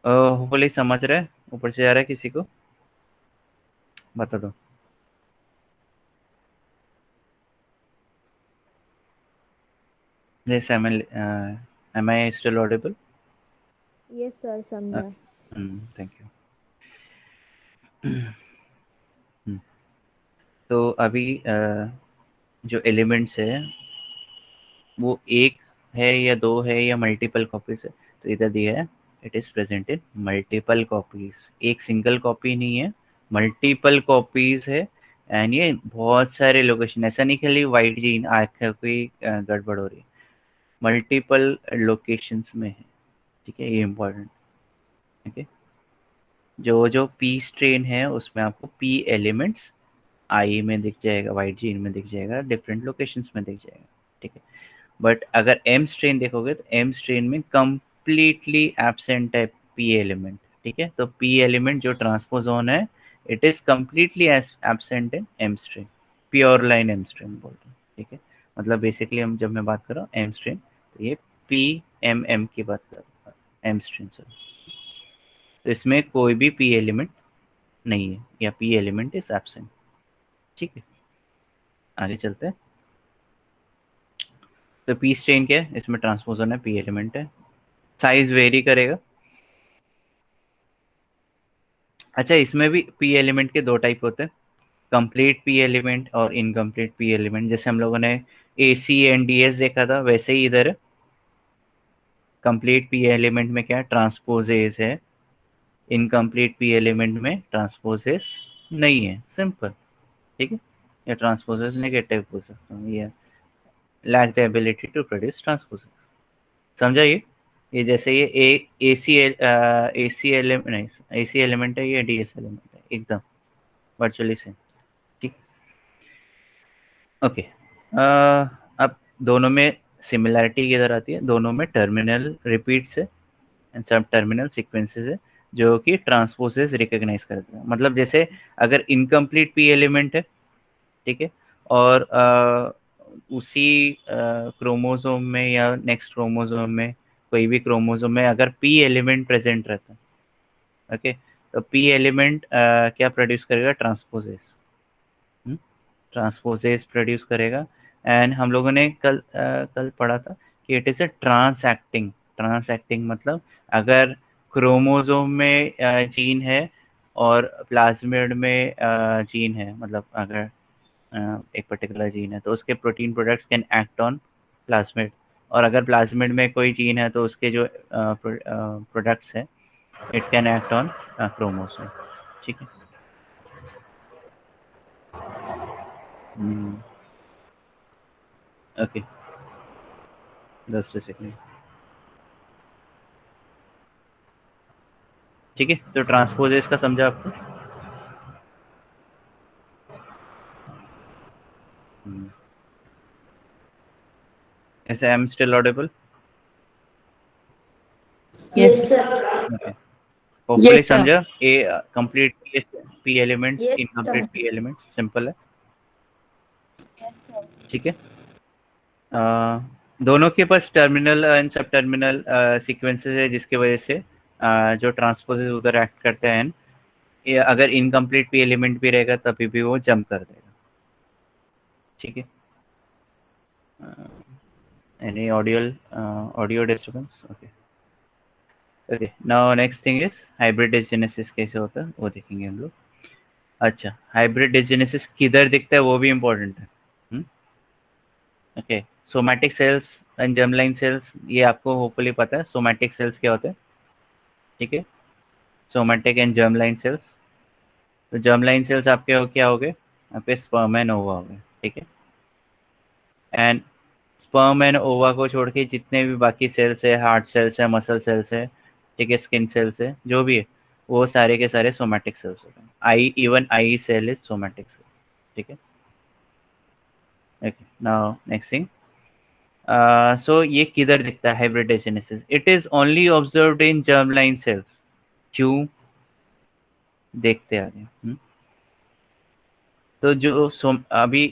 Hopefully समझ रहे हैं, ऊपर से जा रहा है किसी को बता दो। Yes, am I still audible? Yes, sir. समझा. Thank you. तो अभी जो एलिमेंट्स है वो एक है या दो है या मल्टीपल कॉपीज है, तो इधर दिया है it is present in multiple copies, एक सिंगल कॉपी नहीं है, मल्टीपल कॉपीज है। एंड ये बहुत सारे लोकेशन, ऐसा नहीं खाली वाइट जीन आँख कोई गड़बड़ हो रही है, मल्टीपल लोकेशंस में है, ठीक है, ये इम्पोर्टेंट। ठीक है, जो जो पी स्ट्रेन है उसमें आपको पी एलिमेंट्स आई में दिख जाएगा, वाइट जीन में दिख जाएगा, डिफरेंट लोकेशंस में दिख जाएगा, ठीक है। बट अगर एम स्ट्रेन देखोगे तो एम स्ट्रेन में कंप्लीटली एब्सेंट है पी एलिमेंट, ठीक है। तो पी एलिमेंट जो ट्रांसपोजोन है it is completely absent in M strain, pure line M strain बोलते हैं, ठीक है। मतलब बेसिकली हम जब मैं बात कर रहा हूँ एम स्ट्रेन, तो ये पी एम की बात कर रहा हूँ, एम स्ट्रेन सर। तो इसमें कोई भी पी एलिमेंट नहीं है या पी एलिमेंट इज एब्सेंट, ठीक है। आगे चलते हैं। तो पी स्ट्रेन क्या है, इसमें ट्रांसपोजन है, पी एलिमेंट है, साइज वेरी करेगा। अच्छा, इसमें भी पी एलिमेंट के दो टाइप होते हैं, कंप्लीट पी एलिमेंट और इनकम्प्लीट पी एलिमेंट। जैसे हम लोगों ने ए सी एंड डी एस देखा था, वैसे ही इधर कंप्लीट पी एलिमेंट में क्या ट्रांसपोजेज है, इनकम्प्लीट पी एलिमेंट में ट्रांसपोजेज नहीं है, सिंपल, ठीक है। या ट्रांसपोजेज नेगेटिव बोल सकता हूँ, ये lack the ability to produce transposase, समझा ये जैसे ये ए सी एलिमेंट नहीं, ए सी एलिमेंट है, ये डी एस एलिमेंट है, एकदम वर्चुअली सेम, ठीक। ओके, अब दोनों में सिमिलैरिटी किधर आती है, दोनों में टर्मिनल रिपीट्स है एंड सब टर्मिनल सीक्वेंसेस है जो कि ट्रांसपोजेस रिकॉग्नाइज करते हैं। मतलब जैसे अगर इनकम्प्लीट पी एलिमेंट है, ठीक है, और उसी क्रोमोसोम में या नेक्स्ट क्रोमोसोम में, कोई भी क्रोमोसोम में अगर पी एलिमेंट प्रेजेंट रहता है, ओके, तो पी एलिमेंट क्या प्रोड्यूस करेगा, ट्रांसपोजेस, ट्रांसपोजेस प्रोड्यूस करेगा। एंड हम लोगों ने कल पढ़ा था कि इट इज अ ट्रांसएक्टिंग, ट्रांसएक्टिंग मतलब अगर क्रोमोसोम में जीन है और प्लाज्मिड में जीन है, मतलब अगर एक पर्टिकुलर जीन है तो उसके protein products can act on plasmid, और अगर प्लाज्मिड में कोई जीन है तो उसके जो प्रोडक्ट्स है it can act on chromosome, ठीक है। ओके, 10 सेकेंड, ठीक है। तो ट्रांसपोजेस का समझा आपको? ऐसे I am still audible? Yes, sir. Okay, hopefully Yes, sir. समझा। A complete P elements, Yes, incomplete sir. P elements, simple है, ठीक है। दोनों के पास terminal and subterminal sequences है जिसकी वजह से जो ट्रांसपोजेस उधर एक्ट करते हैं, ये अगर इनकम्प्लीट पी एलिमेंट भी रहेगा तभी भी वो जंप कर देगा, ठीक है। Any audio disturbance? Okay, okay, now next thing is hybrid dysgenesis कैसे होता है वो देखेंगे हम लोग। अच्छा, हाइब्रिडाइजेनेसिस किधर दिखता है वो भी इम्पोर्टेंट है। Okay, somatic cells and germline cells, ये आपको होपफुली पता है सोमैटिक सेल्स क्या होते हैं, ठीक है। सोमैटिक एंड जर्मलाइन सेल्स, तो जर्मलाइन सेल्स आपके क्या हो गए, आपके स्पर्म एंड ओवा हो गए, ठीक है। एंड स्पर्म एंड ओवा को छोड़ के जितने भी बाकी सेल्स है, हार्ट सेल्स है, मसल सेल्स है, ठीक है, स्किन सेल्स है, जो भी है वो सारे के सारे सोमैटिक सेल्स होते हैं। Eye, even eye cell is somatic cell, ठीक है। Okay, now next thing, so ये किधर दिखता है hybrid dysgenesis, it is only observed in germline cells. क्यों, देखते आगे। तो जो अभी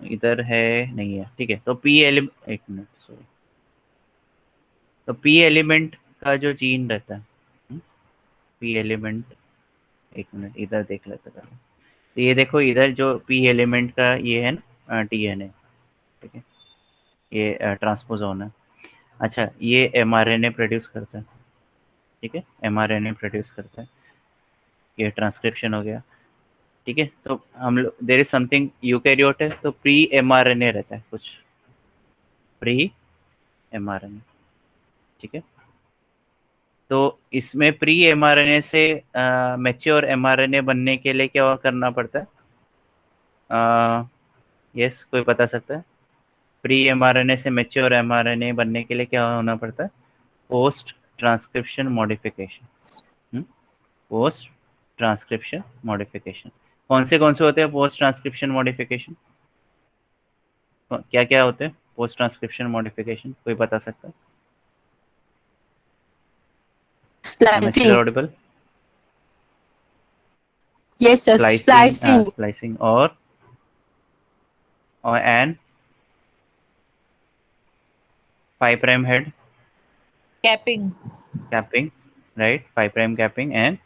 इधर है नहीं है, ठीक है। तो पी एलिमेंट, एक मिनट सॉरी, तो पी एलिमेंट का जो जीन रहता है, पी एलिमेंट, एक मिनट इधर देख लेते हैं। तो ये देखो इधर जो पी एलिमेंट का ये है ना डीएनए, ठीक है, ये ट्रांसपोजोन है। अच्छा, ये एमआरएनए प्रोड्यूस करता है, ठीक है, एमआरएनए प्रोड्यूस करता है, ये ट्रांसक्रिप्शन हो गया, ठीक है। तो हम लोग देयर इज समथिंग यूकैरियोट है तो प्री एमआरएनए रहता है कुछ, प्री एमआरएनए, ठीक है। तो इसमें प्री एमआरएनए से मैच्योर एमआरएनए बनने के लिए क्या करना पड़ता है? यस, कोई बता सकता है? प्री एमआरएनए से मैच्योर एमआरएनए बनने के लिए क्या होना पड़ता है? Post transcription modification. Post transcription modification कौन से होते हैं पोस्ट ट्रांसक्रिप्शन मॉडिफिकेशन? क्या क्या होते हैं पोस्ट ट्रांसक्रिप्शन मॉडिफिकेशन, कोई बता सकता है? Am I still Splicing. audible? Yes, sir. Splicing. Splicing or and 5 prime head Capping. right? 5 prime capping and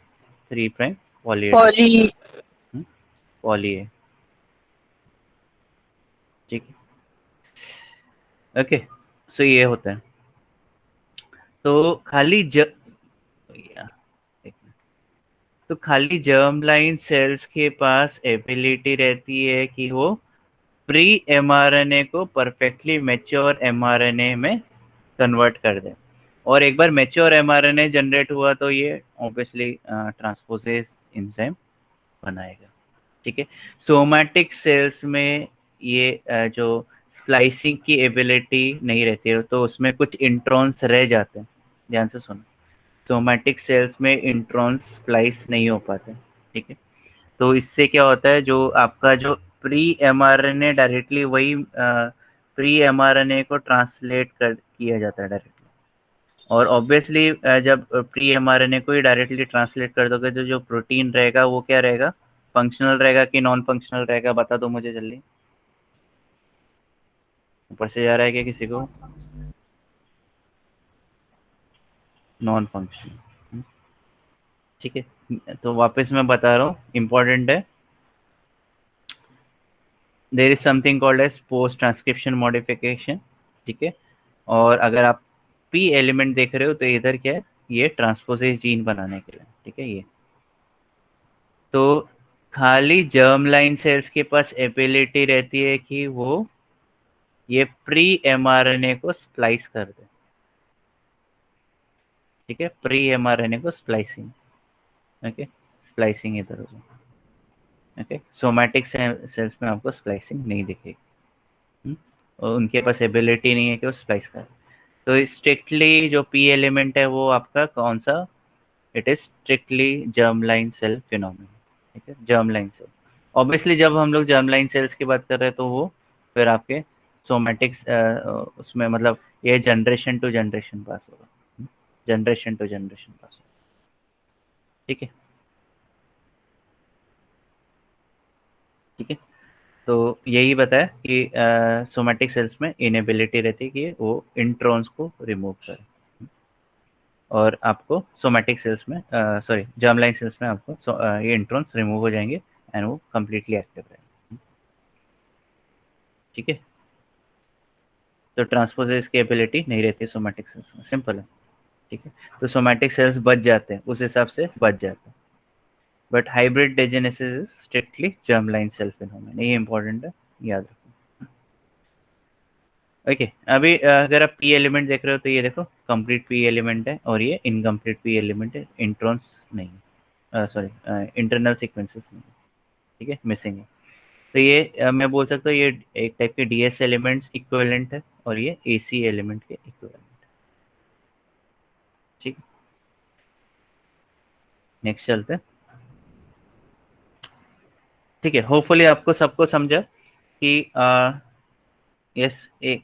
3 prime poly Poly. poly A, ठीक है। ओके, सो ये होता है। तो खाली जर्म लाइन सेल्स के पास एबिलिटी रहती है कि वो प्री एमआरएनए को परफेक्टली मैच्योर एमआरएनए में कन्वर्ट कर दे। और एक बार मैच्योर एमआरएनए जनरेट हुआ तो ये ऑब्वियसली ट्रांसपोजेज एंजाइम बनाएगा, ठीक है। सोमैटिक सेल्स में ये जो स्प्लाइसिंग की एबिलिटी नहीं रहती है, तो उसमें कुछ इंट्रॉन्स रह जाते हैं। ध्यान से सुनो, सोमैटिक सेल्स में इंट्रॉन्स स्प्लाइस नहीं हो पाते, ठीक है। तो इससे क्या होता है, जो आपका जो प्री एमआरएनए डायरेक्टली वही प्री एमआरएनए को ट्रांसलेट कर किया जाता है डायरेक्टली। और ऑब्वियसली जब प्री एमआरएनए को ही डायरेक्टली ट्रांसलेट कर दोगे तो जो प्रोटीन रहेगा वो क्या रहेगा, फंक्शनल रहेगा कि नॉन फंक्शनल रहेगा? बता दो मुझे जल्दी। ऊपर से जा रहा है क्या किसी को? नॉन फंक्शनल, ठीक है। तो वापस मैं बता रहा हूँ, इम्पोर्टेंट है। There is something called as post transcription modification, ठीक है। और अगर आप पी एलिमेंट देख रहे हो तो इधर क्या है, ये ट्रांसपोजेज जीन बनाने के लिए, ठीक है। ये तो खाली जर्म लाइन सेल्स के पास एबिलिटी रहती है कि वो ये प्री एमआरएनए को स्प्लाइस कर दे, ठीक है। प्री एमआरएनए को स्प्लाइसिंग, ओके, स्प्लाइसिंग इधर हो जाए, ओके। सोमैटिक सेल्स में आपको स्प्लाइसिंग नहीं दिखेगी, और उनके पास एबिलिटी नहीं है कि वो स्प्लाइस करें। तो स्ट्रिक्टली जो पी एलिमेंट है वो आपका कौन सा? It is strictly germ line cell phenomena, ठीक है, जर्म लाइन सेल। ऑब्वियसली जब हम लोग जर्म लाइन सेल्स की बात कर रहे हैं तो वो फिर आपके सोमैटिक्स उसमें मतलब ये जनरेशन टू जनरेशन पास होगा, जनरेशन टू जनरेशन पास होगा, ठीक है, ठीक है। तो यही बताया कि सोमैटिक सेल्स में इनेबिलिटी रहती है कि वो इंट्रॉन्स को रिमूव करे, और आपको सोमैटिक सेल्स में सॉरी जर्म लाइन सेल्स में आपको ये इंट्रॉन्स रिमूव हो जाएंगे एंड वो कंप्लीटली एक्टिव रहेंगे, ठीक है। तो ट्रांसपोजेज की एबिलिटी नहीं रहती सोमैटिक सेल्स में, सिंपल है, ठीक है। तो सोमैटिक सेल्स बच जाते हैं, उस हिसाब से बच जाते हैं। But hybrid dysgenesis is strictly germ line cell phenomena, ये इंपॉर्टेंट है, याद रखो। ओके, अभी अगर आप पी एलिमेंट देख रहे हो तो ये देखो कंप्लीट पी एलिमेंट है और ये इनकम्प्लीट पी एलिमेंट है, इंट्रॉन्स नहीं, सॉरी इंटरनल सीक्वेंसेस नहीं, ठीक है, मिसिंग है। तो ये मैं बोल सकता हूँ ये एक टाइप के डीएस एलिमेंट्स इक्विवेलेंट है और ये एसी एलिमेंट के इक्विवेलेंट, ठीक है। नेक्स्ट चलते हैं, ठीक है। होपफुली आपको सबको समझा कि यस एक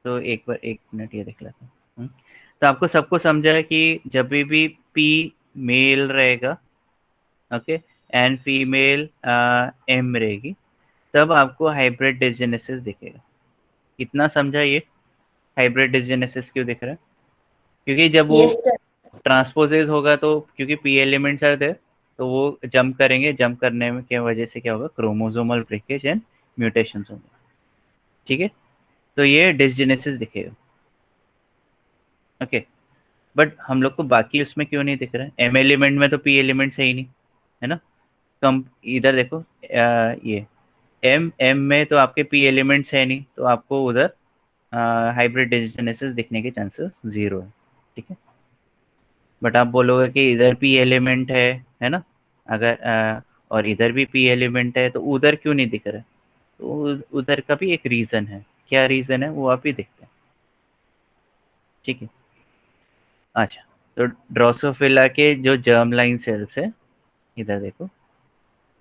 तो एक बार एक मिनट ये देख लेते हैं। तो आपको सबको समझा है कि जब भी पी मेल रहेगा, ओके, एंड फीमेल एम रहेगी, तब आपको हाइब्रिड डिसजेनेसिस दिखेगा। कितना समझा ये हाइब्रिड डिसजेनेसिस क्यों दिख रहा है? क्योंकि जब वो Yes, sir. ट्रांसपोजेज होगा तो क्योंकि पी एलिमेंट्स आर देयर, तो वो जंप करेंगे, जंप करने में की वजह से क्या होगा, क्रोमोसोमल ब्रेकेज एंड म्यूटेशंस होंगे, ठीक है। तो ये डिसजेनेसिस दिखेगा, ओके। बट हम लोग को बाकी उसमें क्यों नहीं दिख रहा है, एम एलिमेंट में तो पी एलिमेंट्स है ही नहीं, है ना। कम इधर देखो, ये एम एम में तो आपके पी एलिमेंट्स है नहीं, तो आपको उधर हाइब्रिड डिसजेनेसिस दिखने के चांसेस 0 है, ठीक है। बट आप बोलोगे कि इधर पी एलिमेंट है ना, अगर और इधर भी पी एलिमेंट है, तो उधर क्यों नहीं दिख रहा है, तो उधर का भी एक रीज़न है। क्या रीज़न है वो आप ही देखते हैं, ठीक है। अच्छा, तो ड्रोसोफिला के जो जर्म लाइन सेल्स है, इधर देखो,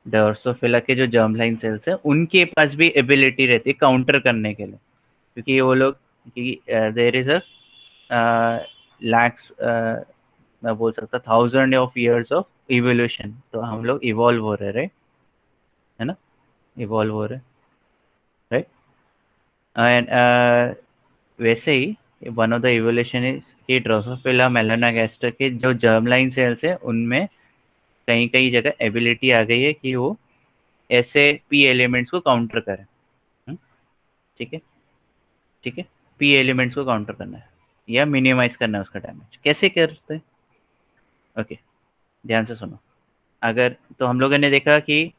ड्रोसोफिला के जो जर्म लाइन सेल्स है उनके पास भी एबिलिटी रहती है काउंटर करने के लिए, क्योंकि वो लोग, देयर इज अ लैक्स, मैं बोल सकता 1000 ऑफ ईयर्स ऑफ इवोल्यूशन, तो हम लोग इवॉल्व हो रहे, राइट, है ना, इवॉल्व हो रहे, राइट। एंड वैसे ही one of the evolution is कि ड्रोसोफिला मेलानोगास्टर के जो जर्म लाइन सेल्स है उनमें कहीं कहीं जगह एबिलिटी आ गई है कि वो ऐसे पी एलिमेंट्स को काउंटर करें, ठीक है, ठीक है। पी एलिमेंट्स को काउंटर करना है या मिनिमाइज करना है उसका डैमेज, कैसे करते हैं, ओके, ध्यान से सुनो। अगर तो हम लोगों ने देखा कि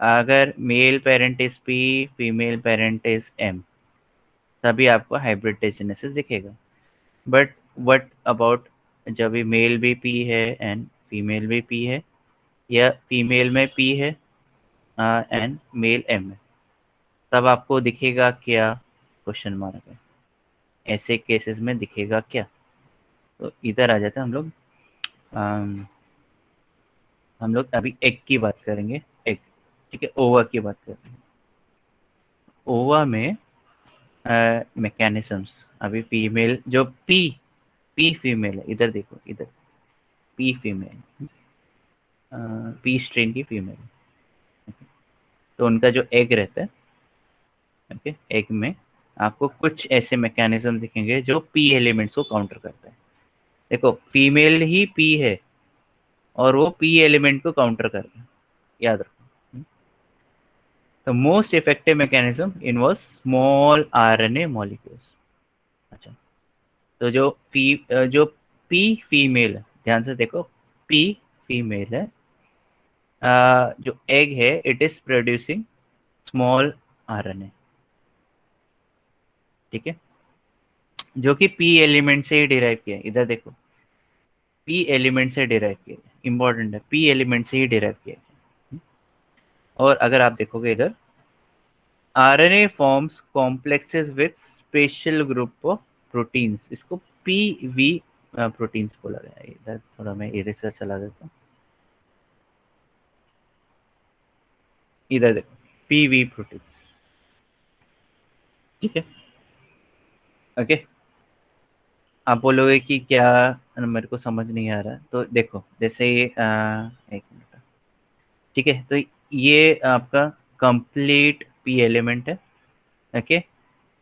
अगर male parent is P, female parent is M, तभी आपको हाइब्रिड डिसजेनेसिस दिखेगा। बट व्हाट अबाउट जब भी मेल भी पी है एंड फीमेल भी पी है, या फीमेल में पी है एंड मेल एम है, तब आपको दिखेगा क्या, क्वेश्चन मार्क है, ऐसे केसेस में दिखेगा क्या। तो इधर आ जाते हैं हम लोग, हम लोग अभी एग की बात करेंगे, एग, ठीक है, ओवा की बात करेंगे। ओवा में मैकेनिज्म्स, अभी फीमेल जो पी पी फीमेल है, इधर देखो, इधर पी फीमेल, पी स्ट्रेन की फीमेल, तो उनका जो एग रहता है, ओके, एग में आपको कुछ ऐसे मैकेनिज्म दिखेंगे जो पी एलिमेंट्स को काउंटर करता है। देखो, फीमेल ही पी है और वो पी एलिमेंट को काउंटर कर रहा है, याद रखो। The most effective mechanism involve small RNA molecules. अच्छा, तो जो पी फीमेल है, ध्यान से देखो, पी फीमेल है, जो एग है it is producing small RNA, ठीक है, जो कि पी एलिमेंट से ही डिराइव किया है। इधर देखो, पी एलिमेंट से डिराइव किया है, इंपॉर्टेंट है, पी एलिमेंट से ही डिराइव किया है। और अगर आप देखोगे इधर, RNA forms complexes with special group of proteins, इसको पीवी प्रोटीन्स बोला गया है। इधर थोड़ा मैं इरेजर चला देता हूँ, इधर देखो, पीवी प्रोटीन, ठीक है, ओके। आप बोलोगे कि क्या, मेरे को समझ नहीं आ रहा, तो देखो, जैसे ये एक मिनट, ठीक है, तो ये आपका कंप्लीट पी एलिमेंट है, ओके।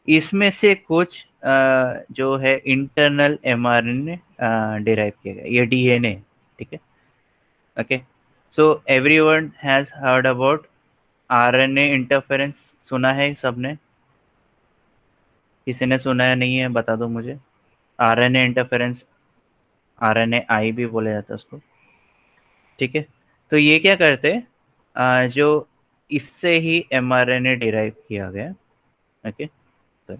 इसमें से कुछ जो है इंटरनल एमआरएनए डिराइव किया गया, ये डीएनए, ठीक है, okay. So everyone has heard about RNA interference, सुना है सबने, किसी ने सुना है नहीं है, बता दो मुझे। आरएनए इंटरफेरेंस, आरएनए आई भी बोला जाता है उसको, ठीक है। तो ये क्या करते हैं, जो इससे ही एमआरएनए डिराइव किया गया, ओके, तो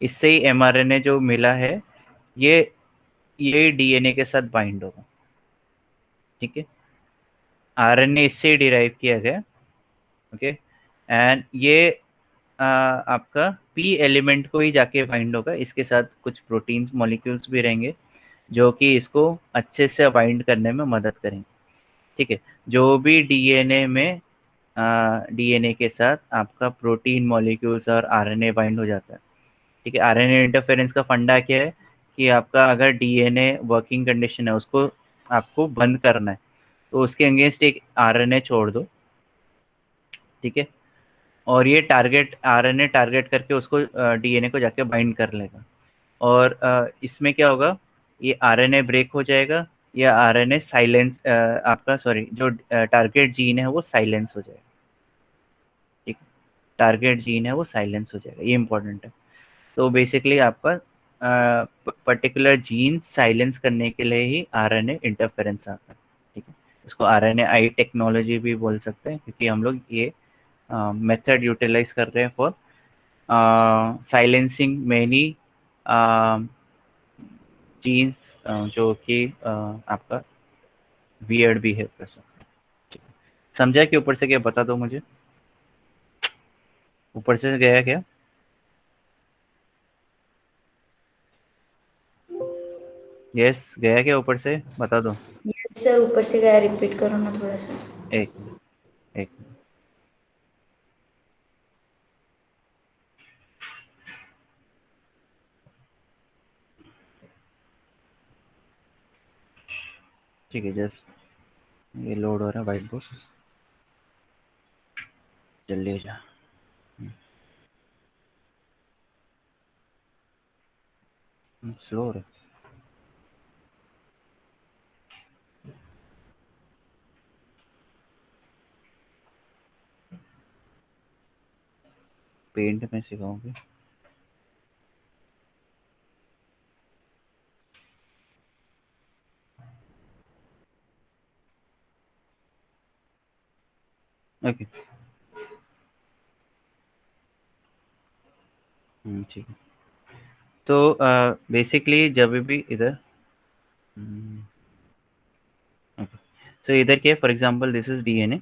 इससे ही एमआरएनए जो मिला है, ये ये डीएनए के साथ बाइंड होगा, ठीक है। आरएनए इससे डिराइव किया गया, ओके, एंड ये आपका पी एलिमेंट को ही जाके बाइंड होगा, इसके साथ कुछ प्रोटीन्स मॉलिक्यूल्स भी रहेंगे जो कि इसको अच्छे से बाइंड करने में मदद करेंगे, ठीक है। जो भी डीएनए में डीएनए के साथ आपका प्रोटीन मॉलिक्यूल्स और आरएनए बाइंड हो जाता है, ठीक है। आरएनए इंटरफेरेंस का फंडा क्या है कि आपका अगर डीएनए वर्किंग कंडीशन है उसको आपको बंद करना है, तो उसके अगेंस्ट एक आरएनए छोड़ दो, ठीक है, और ये टारगेट आरएनए टारगेट करके उसको डीएनए को जाके बाइंड कर लेगा। और इसमें क्या होगा, ये आरएनए ब्रेक हो जाएगा या आरएनए साइलेंस आपका सॉरी जो टारगेट जीन है वो साइलेंस हो जाएगा। ठीक है, टारगेट जीन है वो साइलेंस हो जाएगा, ये इंपॉर्टेंट है। तो बेसिकली आपका पर्टिकुलर जीन साइलेंस करने के लिए ही आरएनए इंटरफेरेंस आता है। ठीक है, इसको आरएनए आई टेक्नोलॉजी भी बोल सकते हैं, क्योंकि हम लोग ये मेथड यूटिलाइज कर रहे हैं फॉर साइलेंसिंग मेनी जीन्स जो कि आपका वियर्ड बिहेव कर सकते हैं। ठीक है, समझा कि ऊपर से क्या, बता दो मुझे, ऊपर से गया क्या? यस, गया क्या ऊपर से, बता दो। यस सर, ऊपर से गया, रिपीट करो ना थोड़ा सा। एक मिनट, एक मिनट। ठीक है, जस्ट ये लोड हो रहा है वाइट बोर्ड, जल्दी हो जा। स्लो हो रहा है। पेंट में सिखाओगे? ओके, ठीक है। तो बेसिकली जब भी इधर ओके, तो इधर क्या, for example this is DNA,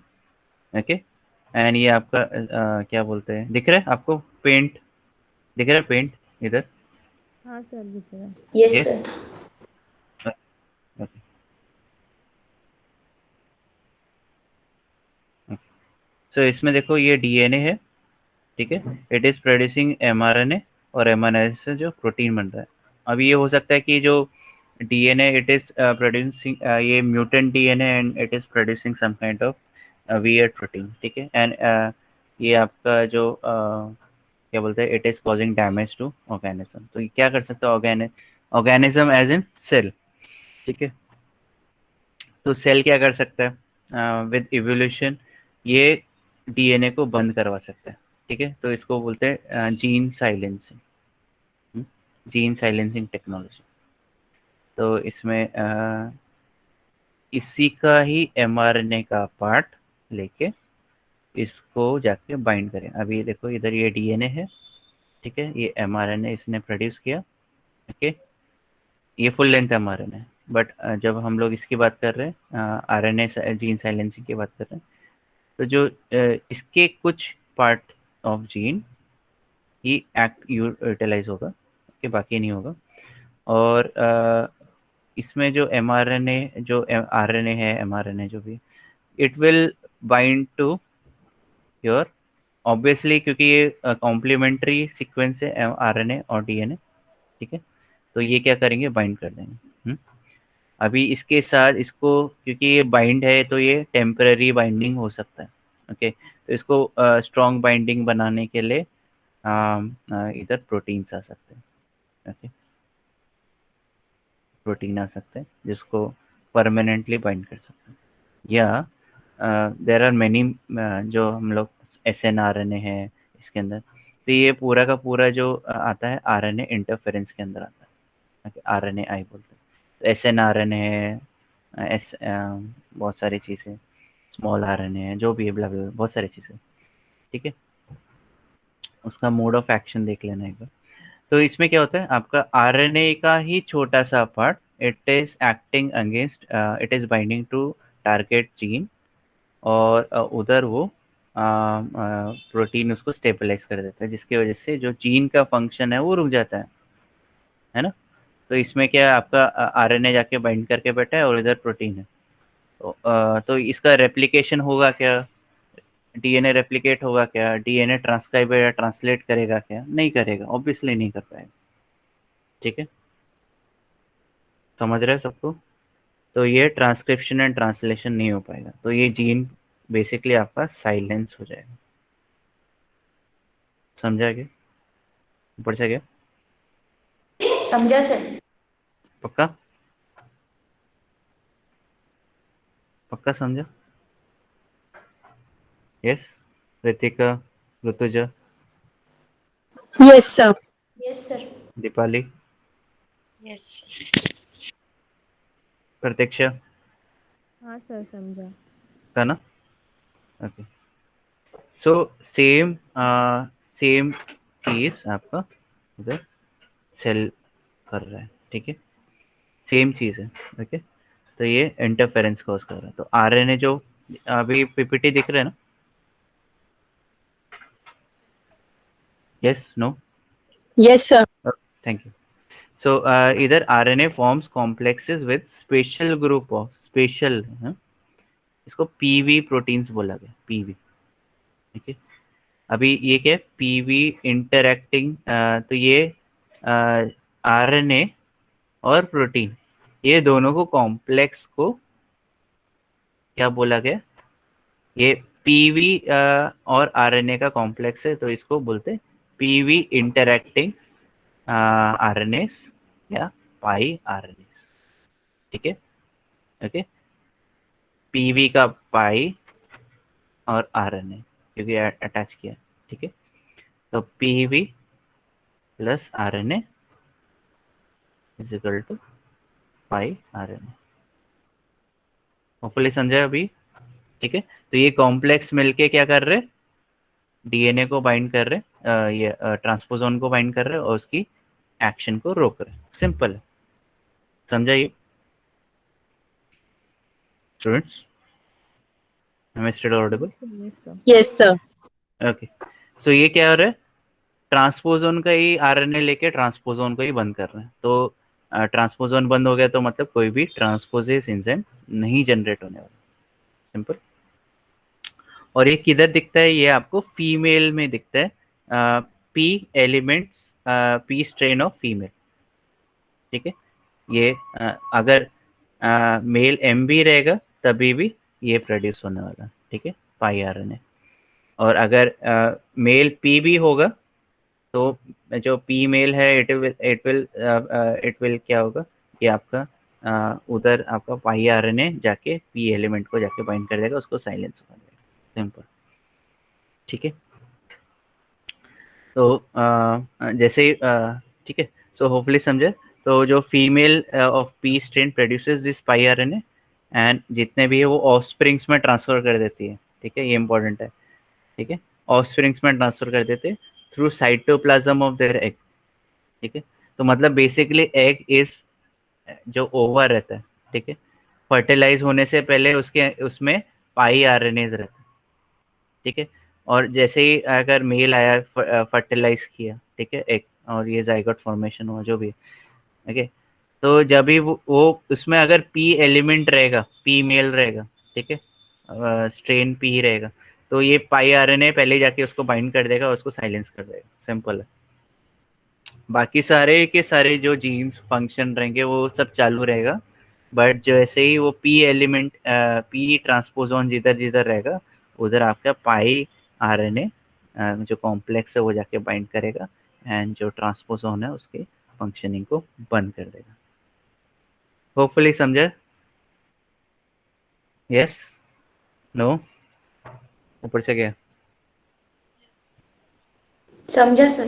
okay, and ये आपका क्या बोलते हैं, दिख रहा है आपको पेंट, दिख रहा है पेंट इधर? हाँ सर, दिख रहा है। Yes, yes sir. ओके, सो इसमें देखो ये डीएनए है, ठीक है, इट इज प्रोड्यूसिंग एमआरएनए, और एमआरएनए से जो प्रोटीन बन रहा है। अब ये हो सकता है कि जो डीएनए इट इज प्रोड्यूसिंग ये mutant DNA and it is producing some kind of weird protein, ठीक है, एंड ये आपका जो क्या बोलते हैं, it is causing damage to organism. तो ये क्या कर सकता है ऑर्गेनिज्म एज इन सेल, ठीक है। तो सेल क्या कर सकता है विद इवोल्यूशन, ये डीएनए को बंद करवा सकता है, ठीक है। तो इसको बोलते हैं gene silencing, gene silencing technology. तो इसमें इसी का ही एमआरएनए का पार्ट लेके इसको जाके बाइंड करें। अभी देखो इधर ये डीएनए है, ठीक है, ये एमआरएनए इसने प्रोड्यूस किया, ओके, ये फुल लेंथ एमआरएनए है। बट जब हम लोग इसकी बात कर रहे हैं आरएनए जीन साइलेंसिंग की बात कर रहे हैं, तो जो इसके कुछ पार्ट ऑफ जीन ही एक्ट यूटिलाइज होगा, ओके, बाकी नहीं होगा। और इसमें जो एमआरएनए जो आरएनए है, एमआरएनए जो भी, it will bind to your, obviously क्योंकि ये कॉम्प्लीमेंट्री सीक्वेंस है आरएनए और डीएनए, ठीक है, तो ये क्या करेंगे, बाइंड कर देंगे। अभी इसके साथ इसको, क्योंकि ये बाइंड है तो ये टेम्पररी बाइंडिंग हो सकता है, ओके, तो इसको स्ट्रॉन्ग बाइंडिंग बनाने के लिए इधर प्रोटीन्स आ सकते हैं, ओके, प्रोटीन आ सकते हैं जिसको परमानेंटली बाइंड कर सकते हैं। या देर आर मैनी जो हम लोग SNRNA है इसके अंदर, तो ये पूरा का पूरा जो आता है RNA इंटरफेरेंस के अंदर आता है, ओके, RNAi बोलते हैं। तो SNRNA है, बहुत सारी चीज़ें, स्मॉल RNA है, जो भी है, blah blah, बहुत सारी चीज़ें, ठीक है। उसका मोड ऑफ एक्शन देख लेना एक बार। तो इसमें क्या होता है, आपका आरएनए का ही छोटा सा part, it is acting against, it is binding to target gene, और उधर वो प्रोटीन उसको स्टेबलाइज कर देता है, जिसकी वजह से जो जीन का फंक्शन है वो रुक जाता है ना। तो इसमें क्या है, आपका आरएनए जाके बाइंड करके बैठा है और इधर प्रोटीन है। तो इसका रेप्लिकेशन होगा क्या, डीएनए रेप्लिकेट होगा क्या, डीएनए ट्रांसक्राइब या ट्रांसलेट करेगा क्या, नहीं करेगा, ऑब्वियसली नहीं कर पाएगा, ठीक है, समझ रहे हैं सबको। तो ये ट्रांसक्रिप्शन एंड ट्रांसलेशन नहीं हो पाएगा, तो ये जीन बेसिकली आपका साइलेंस हो जाएगा। समझा क्या, ऊपर से क्या, समझा सर। पक्का? पक्का समझा? Yes, Ritika, Rutuja, Yes, sir. Yes sir. Deepali, Yes. प्रतीक्षा, हाँ सर समझा। था ना? ओके, सो सेम सेम चीज आपका उधर सेल कर रहा है, ठीक है, सेम चीज है। ओके, तो ये इंटरफेरेंस कॉज कर रहा है। तो आरएनए जो अभी पीपीटी दिख रहा है ना? Yes, no? Yes, sir. Thank you. So either RNA forms complexes with special group of special, इसको पीवी प्रोटीन्स बोला गया, पीवी, ठीक है। अभी ये क्या है, पीवी इंटरैक्टिंग, तो ये आरएनए और प्रोटीन, ये दोनों को कॉम्प्लेक्स को क्या बोला गया, ये पीवी और आरएनए का कॉम्प्लेक्स है, तो इसको बोलते हैं पीवी इंटरैक्टिंग आरएनए या पाई आरएनए, ठीक है। ओके, पीवी का पाई और आरएनए क्योंकि अटैच किया, ठीक है। तो piwi plus RNA is equal to pi RNA. Hopefully समझा अभी, ठीक है। तो ये कॉम्प्लेक्स मिलके क्या कर रहे, डीएनए को बाइंड कर रहे, ये ट्रांसपोजोन को बाइंड कर रहे और उसकी एक्शन को रोक रहे। सिंपल है, समझा ये students? am I still audible? Yes sir. Yes, sir. Okay, so ये क्या हो रहा है, ट्रांसपोजोन का ही आरएनए लेके ट्रांसपोजोन को ही बंद कर रहे हैं। तो ट्रांसपोजोन बंद हो गया तो मतलब कोई भी ट्रांसपोजेस एंजाइम नहीं जनरेट होने वाला, सिंपल। और ये किधर दिखता है, ये आपको फीमेल में दिखता है, P elements, P strain of female, ठीक है। ये अगर मेल एम भी रहेगा तभी भी ये प्रोड्यूस होने वाला, ठीक है, पाई आरएनए। और अगर मेल पी भी होगा तो जो पी मेल है इट विल क्या होगा, ये आपका उधर आपका पाई आरएनए जाके पी एलिमेंट को जाके बाइंड कर देगा, उसको साइलेंस कर देगा, सिंपल, ठीक है। तो जैसे ही ठीक है, सो होपफुली समझे। तो जो female of P strain produces this pi RNA and जितने भी है वो ऑफस्प्रिंग्स में ट्रांसफर कर देती है, ठीक है, ये इंपॉर्टेंट है, ठीक है। ऑफस्प्रिंग्स में ट्रांसफर कर देते through cytoplasm of their egg, ठीक है। तो मतलब बेसिकली एग इज जो ओवर रहता है, ठीक है, फर्टिलाइज होने से पहले उसके उसमें पाई आरएनएज रहता है, ठीक है। और जैसे ही अगर मेल आया फर्टिलाइज किया, ठीक है, एक और ये जाइगोट फॉर्मेशन हुआ जो भी, ओके। तो जब भी वो उसमें अगर पी एलिमेंट रहेगा, पी मेल रहेगा, ठीक है, स्ट्रेन पी रहेगा, तो ये पाई आरएनए पहले जाके उसको बाइंड कर देगा और उसको साइलेंस कर देगा, सिंपल है। बाकी सारे के सारे जो जीन्स फंक्शन रहेंगे वो सब चालू रहेगा, बट जैसे ही वो पी एलिमेंट पी ट्रांसपोजोन जिधर जिधर रहेगा उधर आपका पाई आरएनए जो कॉम्प्लेक्स है वो जाके बाइंड करेगा एंड जो ट्रांसपोजोन है उसके फंक्शनिंग को बंद कर देगा। होपफुली समझे? यस, नो, ऊपर से गया, समझा सर।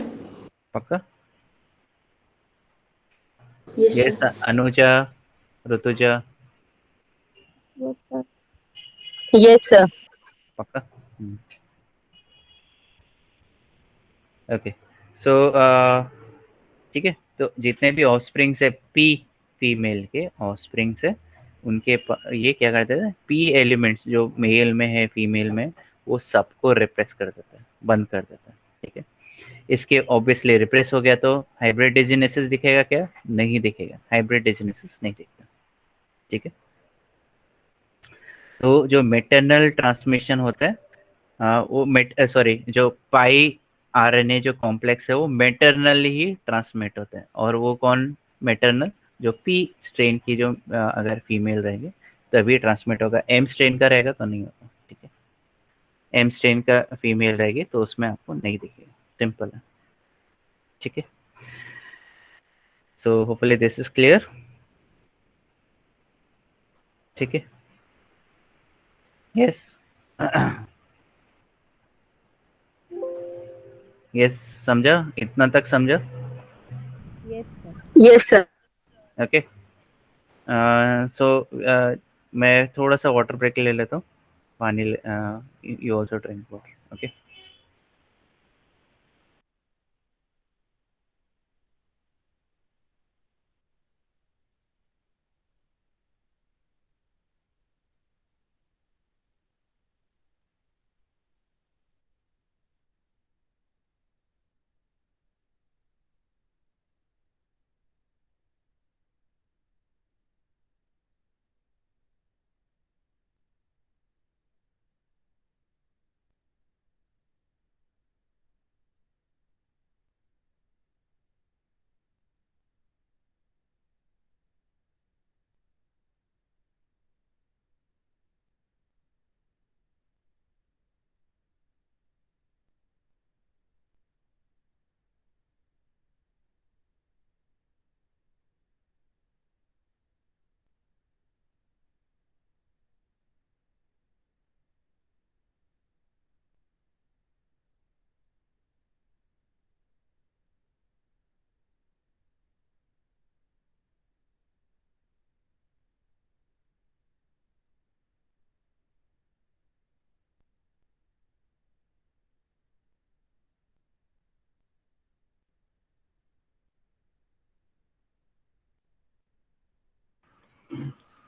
पक्का? Yes yes, sir. Anuja, Rutuja, yes sir. Yes, sir. पक्का? ओके, सो ठीक है। तो जितने भी ऑफस्प्रिंग्स है पी फीमेल के ऑफस्प्रिंग्स है उनके ये क्या करते हैं, पी एलिमेंट्स जो मेल में है फीमेल में वो सबको रिप्रेस कर देता है, बंद कर देता है, ठीक है। इसके ऑब्वियसली रिप्रेस हो गया तो हाइब्रिडिजिनेसिस दिखेगा क्या? नहीं दिखेगा, हाइब्रिडिजिनेसिस नहीं दिखता, ठीक है। तो जो मेटरनल ट्रांसमिशन होता है वो जो पाई आरएनए जो कॉम्प्लेक्स है वो मेटरनल ही ट्रांसमिट होता है। और वो कौन मेटरनल? जो पी स्ट्रेन की जो अगर फीमेल रहेंगे तभी ट्रांसमिट होगा, एम स्ट्रेन का रहेगा तो नहीं होगा, ठीक है। एम स्ट्रेन का फीमेल रहेगी तो उसमें आपको नहीं दिखेगा, सिंपल है, ठीक है। So hopefully this is clear, ठीक है। यस यस, समझा? इतना तक समझा? Yes, sir. Yes, sir. Okay, so मैं थोड़ा सा वाटर ब्रेक ले लेता हूँ, पानी you also drink water, okay?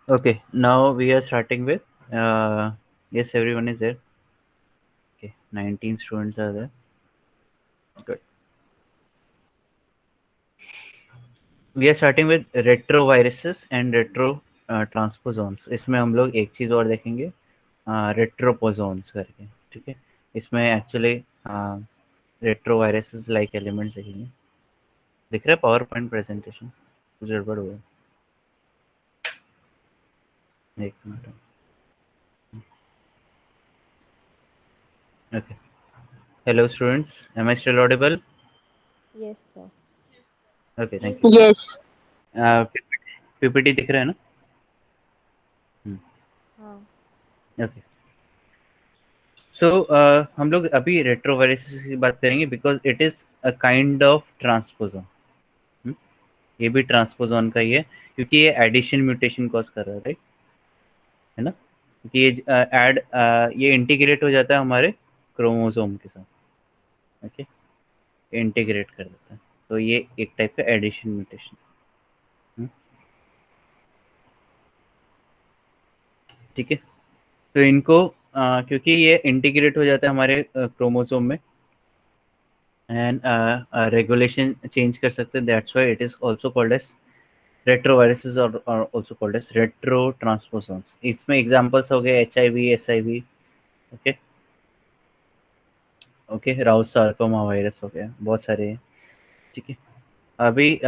Okay, now we are starting with, yes, everyone is there. Okay, 19 students are there. Good. We are starting with retroviruses and retro transposons. इसमें हम लोग एक चीज़ और देखेंगे, रेट्रोपोजोन्स करके, ठीक है? इसमें एक्चुअली रेट्रोवायरसेस लाइक एलिमेंट्स देखेंगे। दिख रहा है पावर पॉइंट प्रेजेंटेशन? कुछ गड़बड़ हुआ है? एक minute. Okay. Hello students, am I still audible? Yes, sir. Okay, thank you. Yes. PPT दिख रहा है ना? हाँ. ओके, सो हम लोग अभी रेट्रोवायरसेस की बात करेंगे because it is a kind of ट्रांसपोजोन। ये भी ट्रांसपोजोन का ही है क्योंकि ये एडिशन म्यूटेशन कॉज कर रहा है, राइट? है ना? क्योंकि ये इंटीग्रेट हो जाता है हमारे क्रोमोसोम के साथ, ओके? इंटीग्रेट कर देता है, तो ये एक टाइप का एडिशन म्यूटेशन, ठीक है? तो इनको क्योंकि ये इंटीग्रेट हो जाता है हमारे क्रोमोसोम में एंड रेगुलेशन चेंज कर सकते हैं, that's why it is also called as retroviruses और also called as retro transposons. इसमें एग्जांपल्स हो गए HIV, SIV, okay okay, Rous sarcoma virus हो गया, बहुत सारे हैं, ठीक है? अभी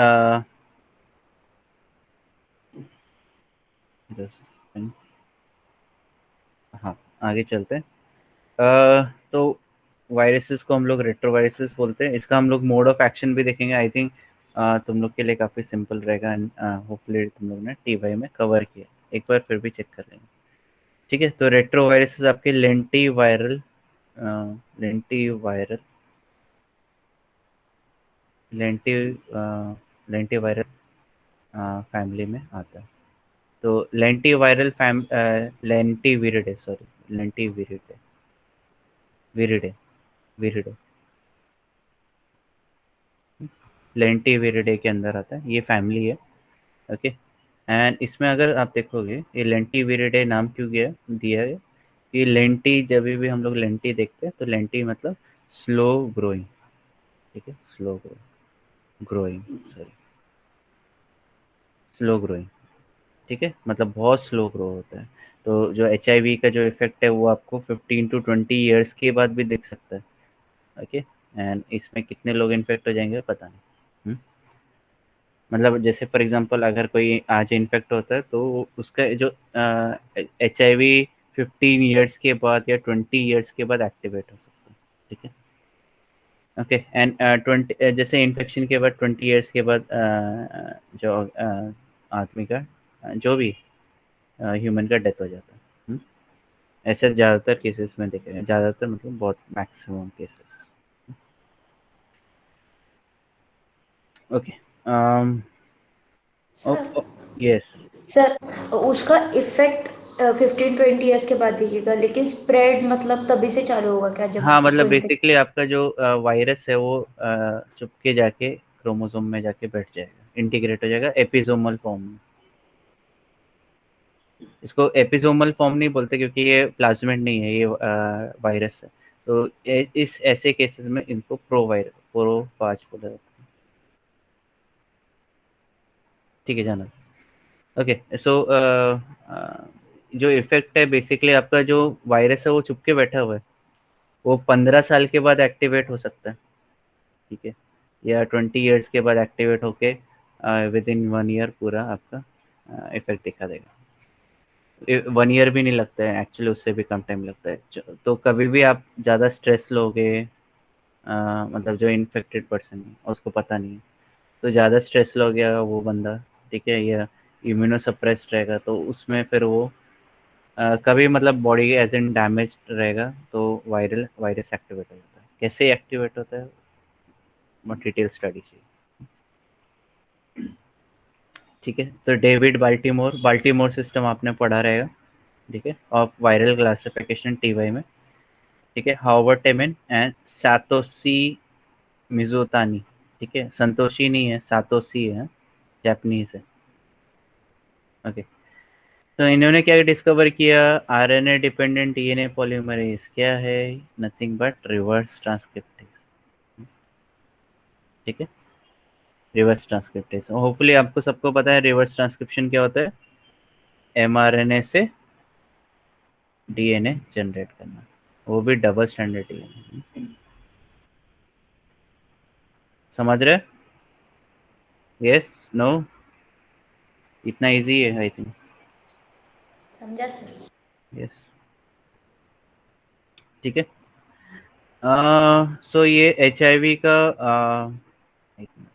हाँ, आगे चलते हैं। तो वायरसेस को हम लोग रेट्रोवायरसेस बोलते हैं। इसका हम लोग मोड ऑफ एक्शन भी देखेंगे। आई थिंक तुम लोग के लिए काफ़ी सिंपल रहेगा एंड होपफुली तुम लोग ने टीवाई में कवर किया, एक बार फिर भी चेक कर लेंगे, ठीक है? तो रेट्रोवायरसेस आपके लेंटी लेंटी लेंटीवायरल फैमिली में आता है। तो लेंटीविरिडे, सॉरी, लेंटीविरिडे, विरिडे विरिडे लेंटीविरिडे के अंदर आता है, ये फैमिली है, ओके? एंड इसमें अगर आप देखोगे ये लेंटीविरिडे नाम क्यों दिया है? ये लेंटी, जब भी हम लोग लेंटी देखते हैं तो लेंटी मतलब स्लो ग्रोइंग, ठीक है? Slow growing, sorry, slow growing, ठीक है? मतलब बहुत स्लो ग्रो होता है। तो जो एचआईवी का जो इफेक्ट है वो आपको 15 टू 20 ईयर्स के बाद भी दिख सकता है, ओके? एंड इसमें कितने लोग इन्फेक्ट हो जाएंगे पता नहीं। मतलब जैसे फॉर एग्जांपल अगर कोई आज इन्फेक्ट होता है तो उसका जो एचआईवी 15 ईयर्स के बाद या 20 ईयर्स के बाद एक्टिवेट हो सकता है, ठीक है? ओके, एंड 20 जैसे इन्फेक्शन के बाद 20 ईयर्स के बाद जो आदमी का जो भी ह्यूमन का डेथ हो जाता है, ऐसे ज़्यादातर केसेस में देखे गए, ज़्यादातर मतलब बहुत maximum cases. Okay sir yes sir उसका इफेक्ट 15-20 ईयर्स के बाद दिखेगा, लेकिन स्प्रेड मतलब तभी से चालू होगा क्या, हाँ, जब उसको मतलब इन्फेक्ट? बेसिकली आपका जो वायरस है वो चुपके जाके क्रोमोसोम में जाके बैठ जाएगा, इंटीग्रेट हो जाएगा एपिसोमल फॉर्म में। इसको एपिसोमल फॉर्म नहीं बोलते क्योंकि ये प्लाज्मिड नहीं है, ये वायरस है। तो इस ऐसे केसेस में इनको प्रोफाज बोला जाता है। ठीक है जाना। ओके सो जो इफेक्ट है बेसिकली आपका जो वायरस है वो चुपके बैठा हुआ है, वो 15 साल के बाद एक्टिवेट हो सकता है, ठीक है, या 20 ईयर्स के बाद एक्टिवेट होके विद इन 1 ईयर पूरा आपका इफेक्ट दिखा देगा। 1 ईयर भी नहीं लगता है एक्चुअली, उससे भी कम टाइम लगता है। तो कभी भी आप ज़्यादा स्ट्रेस लोगे, मतलब जो इन्फेक्टेड पर्सन है और उसको पता नहीं है, तो ज़्यादा स्ट्रेस लो गया वो बंदा, ठीक है, या इम्यूनो सप्रेस्ड रहेगा, तो उसमें फिर वो कभी मतलब बॉडी एज इन डैमेज रहेगा, तो वायरस एक्टिवेट हो जाता है। कैसे एक्टिवेट होता है डिटेल स्टडी चाहिए, ठीक है। तो डेविड बाल्टीमोर सिस्टम आपने पढ़ा रहेगा, ठीक है, ऑफ वायरल क्लासिफिकेशन टीवाई में, ठीक है। हावर्ड टेमन एंड सातोशी मिज़ोतानी, ठीक है, संतोषी नहीं है, सातोशी है, जापानीज है। ओके तो इन्होंने क्या डिस्कवर किया, आरएनए डिपेंडेंट डीएनए पॉलीमरेज क्या है, नथिंग बट रिवर्स ट्रांसक्रिप्टेज, ठीक है, रिवर्स ट्रांसक्रिप्टेज। होपफुली आपको सबको पता है रिवर्स ट्रांसक्रिप्शन क्या होता है, एमआरएनए से डीएनए जनरेट करना, वो भी डबल स्टैंडर्ड डीएनए। समझ रहे? यस, नो, इतना इजी है आई थिंक। समझा सर। यस, ठीक है। सो ये एचआईवी का एक मिनट।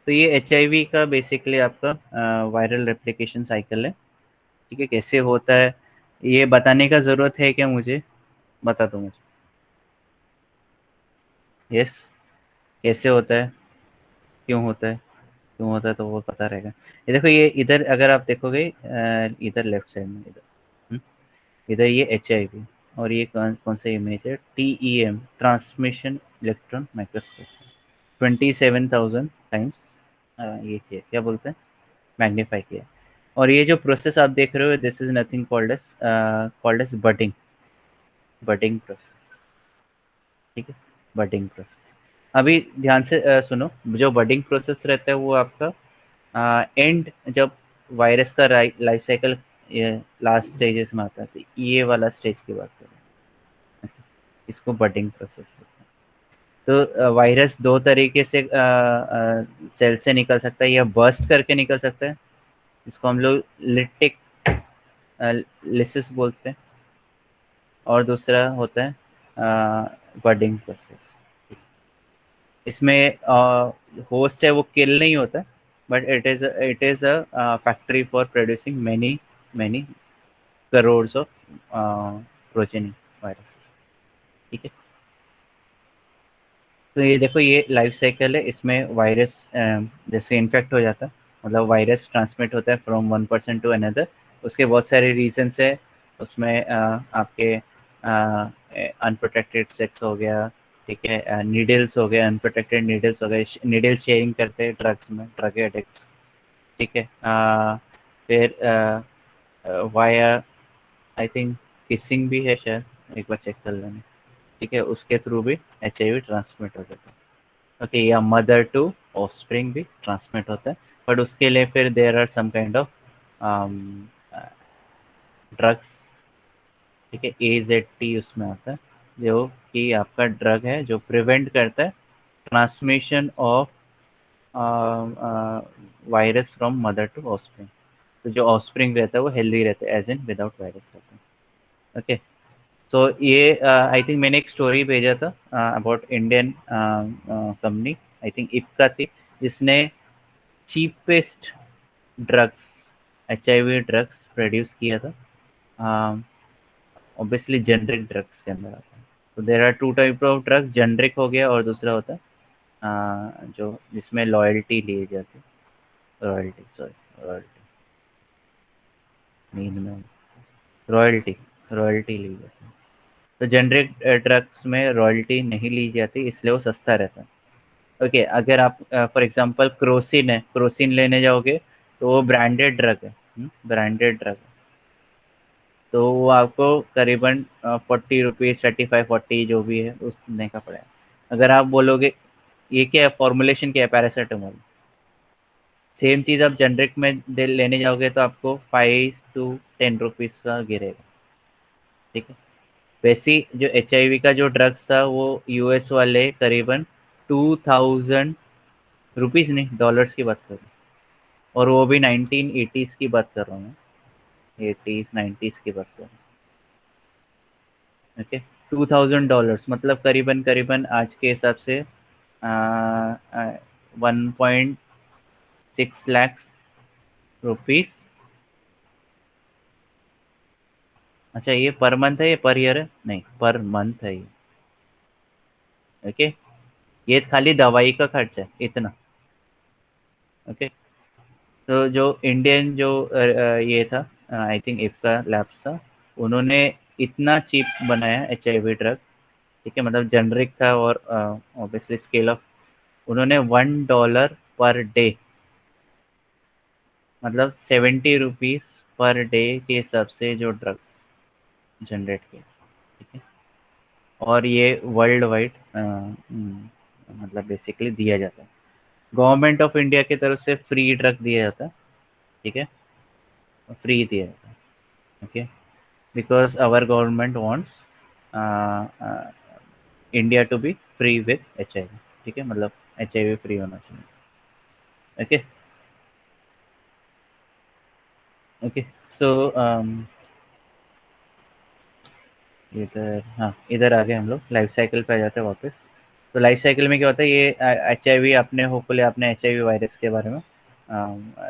तो ये एचआईवी का बेसिकली आपका वायरल रेप्लिकेशन साइकिल है, ठीक है। कैसे होता है ये बताने का ज़रूरत है क्या मुझे? बता दो मुझे। यस, कैसे होता है, क्यों होता है, क्यों होता है तो वो पता रहेगा। ये देखो, ये इधर अगर आप देखोगे इधर लेफ्ट साइड में इधर, इधर ये एचआईवी, और ये कौन कौन सा इमेज है, TEM, transmission electron microscope, 27,000 times ये किया, क्या बोलते हैं, मैग्नीफाई किया। और ये जो प्रोसेस आप देख रहे हो, this is nothing called as budding process, ठीक है, बडिंग प्रोसेस। अभी ध्यान से सुनो, जो बडिंग प्रोसेस रहता है वो आपका एंड जब वायरस का लाइफ साइकिल लास्ट स्टेजेस में आता है, तो ये वाला स्टेज की बात कर रहे हैं, इसको बडिंग प्रोसेस बोलते हैं। तो वायरस दो तरीके से सेल से निकल सकता है, या बर्स्ट करके निकल सकता है, इसको हम लोग लिटिक लिसिस बोलते हैं, और दूसरा होता है बडिंग प्रोसेस। इसमें होस्ट है वो किल नहीं होता, but it is a factory for producing many many crores of progeny virus, ठीक है। तो ये देखो, ये लाइफ साइकिल है, इसमें वायरस जैसे इन्फेक्ट हो जाता है, मतलब वायरस ट्रांसमिट होता है from one person to another. उसके बहुत सारे रीजंस है उसमें, आपके अनप्रोटेक्टेड सेक्स हो गया, ठीक है, नीडल्स हो गए, अनप्रोटेक्टेड नीडल्स हो गए, नीडल शेयरिंग करते हैं ड्रग्स में, ड्रग एडिक्ट्स, ठीक है, फिर वाया आई थिंक किसिंग भी है शायद, एक बार चेक कर लेना, ठीक है, उसके थ्रू भी एचआईवी ट्रांसमिट हो जाता है। ओके, या मदर टू ऑफस्प्रिंग भी ट्रांसमिट होता है, बट उसके लिए फिर there are some kind of drugs, ठीक है, AZT उसमें आता है, जो कि आपका ड्रग है जो प्रिवेंट करता है transmission of virus from mother to offspring. तो जो ऑफस्प्रिंग रहता है वो हेल्दी रहता है, एज इन विदाउट वायरस रहता है। ओके तो ये आई थिंक मैंने एक स्टोरी भेजा था about Indian company, I think Ipca थी, जिसने cheapest drugs, HIV drugs produce किया था, ऑब्वियसली जेनरिक ड्रग्स के अंदर आता है। तो there are two type of drugs, generic हो गया और दूसरा होता है जो जिसमें लॉयल्टी ली जाती है, रॉयल्टी नींद में रॉयल्टी रॉयल्टी ली जाती है। तो जेनरिक ड्रग्स में रॉयल्टी नहीं ली जाती, इसलिए वो सस्ता रहता है। ओके, अगर आप फॉर एग्जांपल क्रोसिन है, क्रोसिन लेने जाओगे तो वो ब्रांडेड ड्रग है, ब्रांडेड ड्रग है, तो वो आपको करीबन 40 रुपीज़ 35 40 जो भी है उसने का पड़ेगा। अगर आप बोलोगे ये क्या है, फॉर्मुलेशन क्या है, पैरासीटामोल, सेम चीज़ आप जेनरिक में लेने जाओगे तो आपको 5 to 10 रुपीज़ का गिरेगा। ठीक है, वैसे ही जो HIV का जो ड्रग्स था वो US वाले करीबन 2000 रुपीज़ नहीं, डॉलर्स की बात कर रहा हूँ, और वो भी 1980s की बात कर रहा हूँ मैं, 80s 90s की बात कर रहा हूँ। ओके, $2000 मतलब करीबन करीबन आज के हिसाब से 1.6 lakhs रुपीज़। अच्छा, ये पर मंथ है, ये पर ईयर है? नहीं, पर मंथ है ये। ओके, ये खाली दवाई का खर्चा है इतना। ओके, तो जो इंडियन जो ये था, आई थिंक इफ्का लैब्स था, उन्होंने इतना चीप बनाया HIV ड्रग। ठीक है, मतलब जेनरिक था और ऑब्वियसली स्केल ऑफ, उन्होंने $1 पर डे, मतलब 70 रुपीज़ पर डे के हिसाब से जो ड्रग्स जनरेट किए। ठीक है, और ये वर्ल्ड वाइड मतलब बेसिकली दिया जाता है, गवर्नमेंट ऑफ इंडिया की तरफ से फ्री ड्रग दिया जाता है। ठीक है, फ्री दिया जाता है। Okay, because our government wants India to be free with HIV। ठीक है, मतलब HIV फ्री होना चाहिए। ओके ओके, सो इधर, हाँ इधर आ गए हम लोग, लाइफ साइकिल पे आ जाते हैं वापस। तो लाइफ साइकिल में क्या होता है, ये HIV आपने होपफुली आपने HIV वायरस के बारे में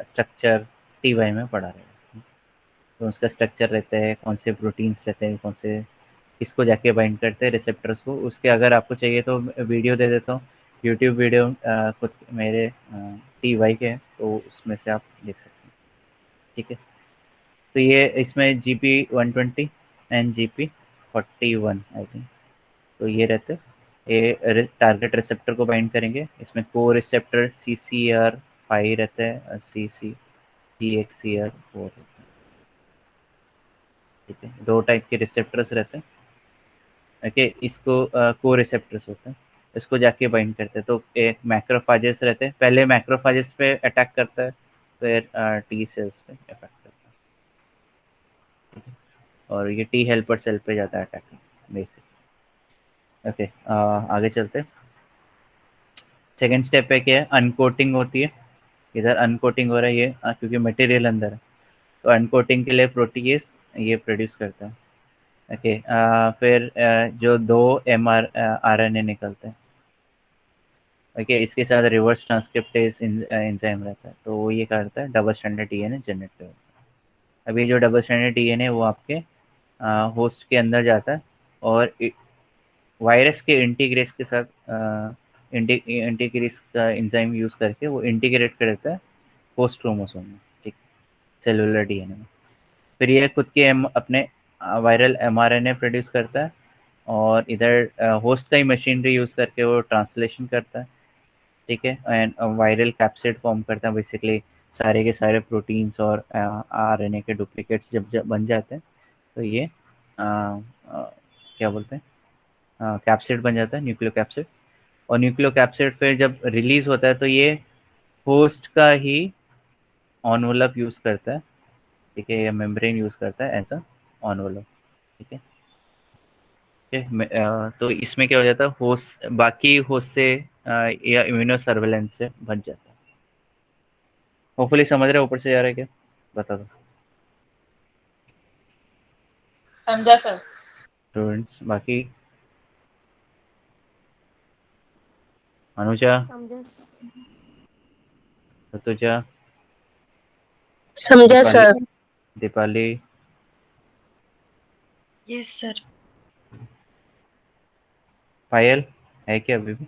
स्ट्रक्चर TY में पढ़ा रहे हैं। तो उसका स्ट्रक्चर रहता है, कौन से प्रोटीन्स रहते हैं, कौन से किसको जाके बाइंड करते हैं रिसेप्टर्स को। उसके अगर आपको चाहिए तो वीडियो दे देता हूँ, यूट्यूब वीडियो खुद मेरे TY के हैं, तो उसमें से आप देख सकते हैं। ठीक है, तो ये इसमें GP120 and GP41 I think, तो ये रहते हैं, ये टारगेट रिसेप्टर को बाइंड करेंगे। इसमें को रिसेप्टर CCR5 रहता है, GXCR4 रहता है। ठीक है, दो टाइप के रिसेप्टर्स रहते हैं। ओके, इसको को रिसेप्टर्स होते हैं, इसको जाके बाइंड करते हैं। तो एक मैक्रोफाजेस रहते हैं, पहले मैक्रोफाजेस पे अटैक करता है, फिर T सेल्स पे अटैक करता है। ठीक है, और ये T हेल्पर सेल पे जाता है अटैक बेसिक। ओके, आगे चलते हैं। सेकेंड स्टेप पे क्या है, अनकोटिंग होती है। इधर अनकोटिंग हो रहा है ये क्योंकि मटेरियल अंदर है, तो अनकोटिंग के लिए प्रोटीएस ये प्रोड्यूस करता है। ओके, फिर जो दो RNA निकलते हैं। ओके, इसके साथ रिवर्स ट्रांसक्रिप्टेज एंजाइम रहता है, तो वो ये करता है डबल स्टैंडर्ड DNA जनरेट करता है। अभी जो डबल स्टैंडर्ड DNA वो आपके होस्ट के अंदर जाता है, और वायरस के इंटीग्रेस के साथ इंटीग्रेस का एंजाइम यूज़ करके वो इंटीग्रेट कर देता है होस्ट क्रोमोसोम में। ठीक, सेलुलर DNA में। फिर ये खुद के अपने वायरल mRNA प्रोड्यूस करता है, और इधर होस्ट का ही मशीनरी यूज़ करके वो ट्रांसलेशन करता है। ठीक है, एंड वायरल कैप्सिड फॉर्म करता है। बेसिकली सारे के सारे प्रोटीन्स और RNA के डुप्लीकेट्स जब बन जाते हैं, तो ये क्या बोलते हैं, कैप्सिड बन जाता है, न्यूक्लियो कैप्सिड। और न्यूक्लियो कैप्सिड फिर जब रिलीज होता है तो ये होस्ट का ही ऑनवलप यूज़ करता है। ठीक है, या मेम्ब्रेन यूज़ करता है ऐसा ऑनवलप। ठीक है, तो इसमें क्या हो जाता है, होस्ट बाकी होस्ट से या इम्यूनो सर्वेलेंस से बच जाता है। होपफुली समझ रहे हो, ऊपर से जा रहा है क्या, बता दो समझा सर। स्टूडेंट्स। बाकी अनुजा, समझा। ऋतुजा, समझा Deepali, sir. Deepali, yes sir. Payal है क्या अभी भी?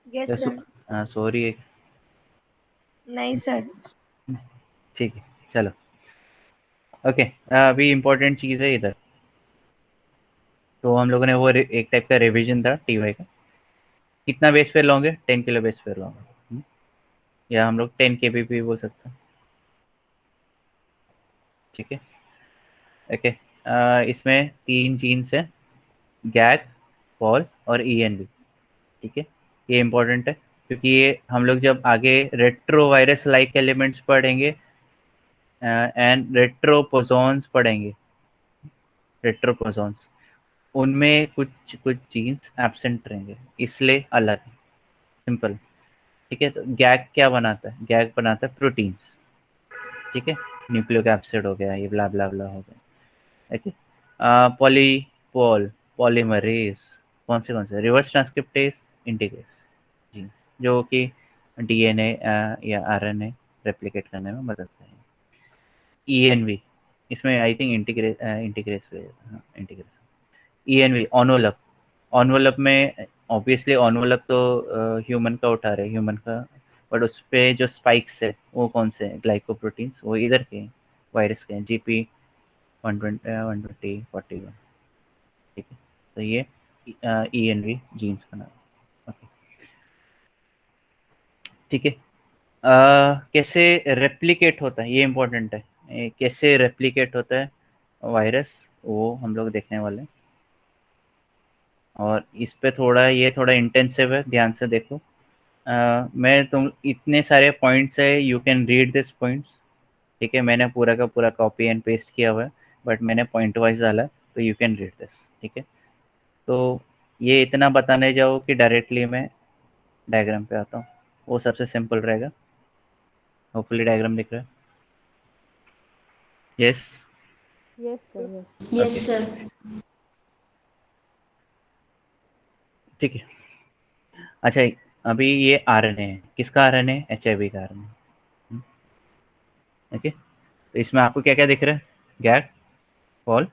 Yes sir. सॉरी। नहीं सर। ठीक है, चलो। ओके, अभी इम्पोर्टेंट चीज़ है इधर। तो हम लोगों ने वो एक टाइप का रिवीजन था टीवाई का। कितना बेस पेयर लोगे? 10 किलो बेस पेयर लोगे, या हम लोग 10 केबीपी बोल सकते हैं। ठीक है, ओके। इसमें 3 जीन्स है, गैग, पॉल और ईएनवी। ठीक है, ये इम्पोर्टेंट है क्योंकि ये हम लोग जब आगे रेट्रोवायरस लाइक एलिमेंट्स पढ़ेंगे एंड रेट्रोपोजोन्स पढ़ेंगे, रेट्रोपोजोन्स, उनमें कुछ कुछ जीन्स एब्सेंट रहेंगे, इसलिए अलग है। सिंपल। ठीक है, तो गैग क्या बनाता है? गैग बनाता है प्रोटीन्स। ठीक है, न्यूक्लियोक एसिड हो गया, ये ब्ला ब्ला ब्ला हो गया। ओके, पॉलीपोल, पॉलीमरेज, कौन से रिवर्स ट्रांसक्रिप्टेज, इंटीग्रेस जीन्स, जो कि डीएनए या आरएनए रेप्लिकेट करने में मदद करेंगे। ईएनवी, इसमें I think integrase integrase. ENV envelope, envelope में ऑब्वियसली ऑनवलप तो ह्यूमन का उठा रहे, ह्यूमन का, बट उस पे जो स्पाइक्स है वो कौन से हैं? ग्लाइकोप्रोटीन्स, वो इधर के हैं, वायरस के हैं, जीपी 120 41। ठीक है, तो ये ईएनवी जीन्स का नाम। ओके, ठीक है। कैसे रेप्लिकेट होता है, ये इम्पोर्टेंट है। कैसे रेप्लिकेट होता है वायरस, वो हम लोग देखने वाले हैं। और इस पे थोड़ा, ये थोड़ा इंटेंसिव है, ध्यान से देखो। मैं तुम इतने सारे पॉइंट्स है, you can read this points. ठीक है, मैंने पूरा का पूरा कॉपी एंड पेस्ट किया हुआ है, बट मैंने पॉइंट वाइज डाला, तो यू कैन रीड दिस। ठीक है, तो ये इतना बताने जाओ कि डायरेक्टली मैं डायग्राम पे आता हूँ, वो सबसे सिंपल रहेगा। होपफुली डायग्राम दिख रहा है। Yes, Yes, sir. Yes. Yes Okay. Sir. ठीक है। अच्छा, अभी ये आरएनए है, किसका आरएनए? एचआईवी का आरएनए। ओके, तो इसमें आपको क्या क्या दिख रहा है? Gag, Paul,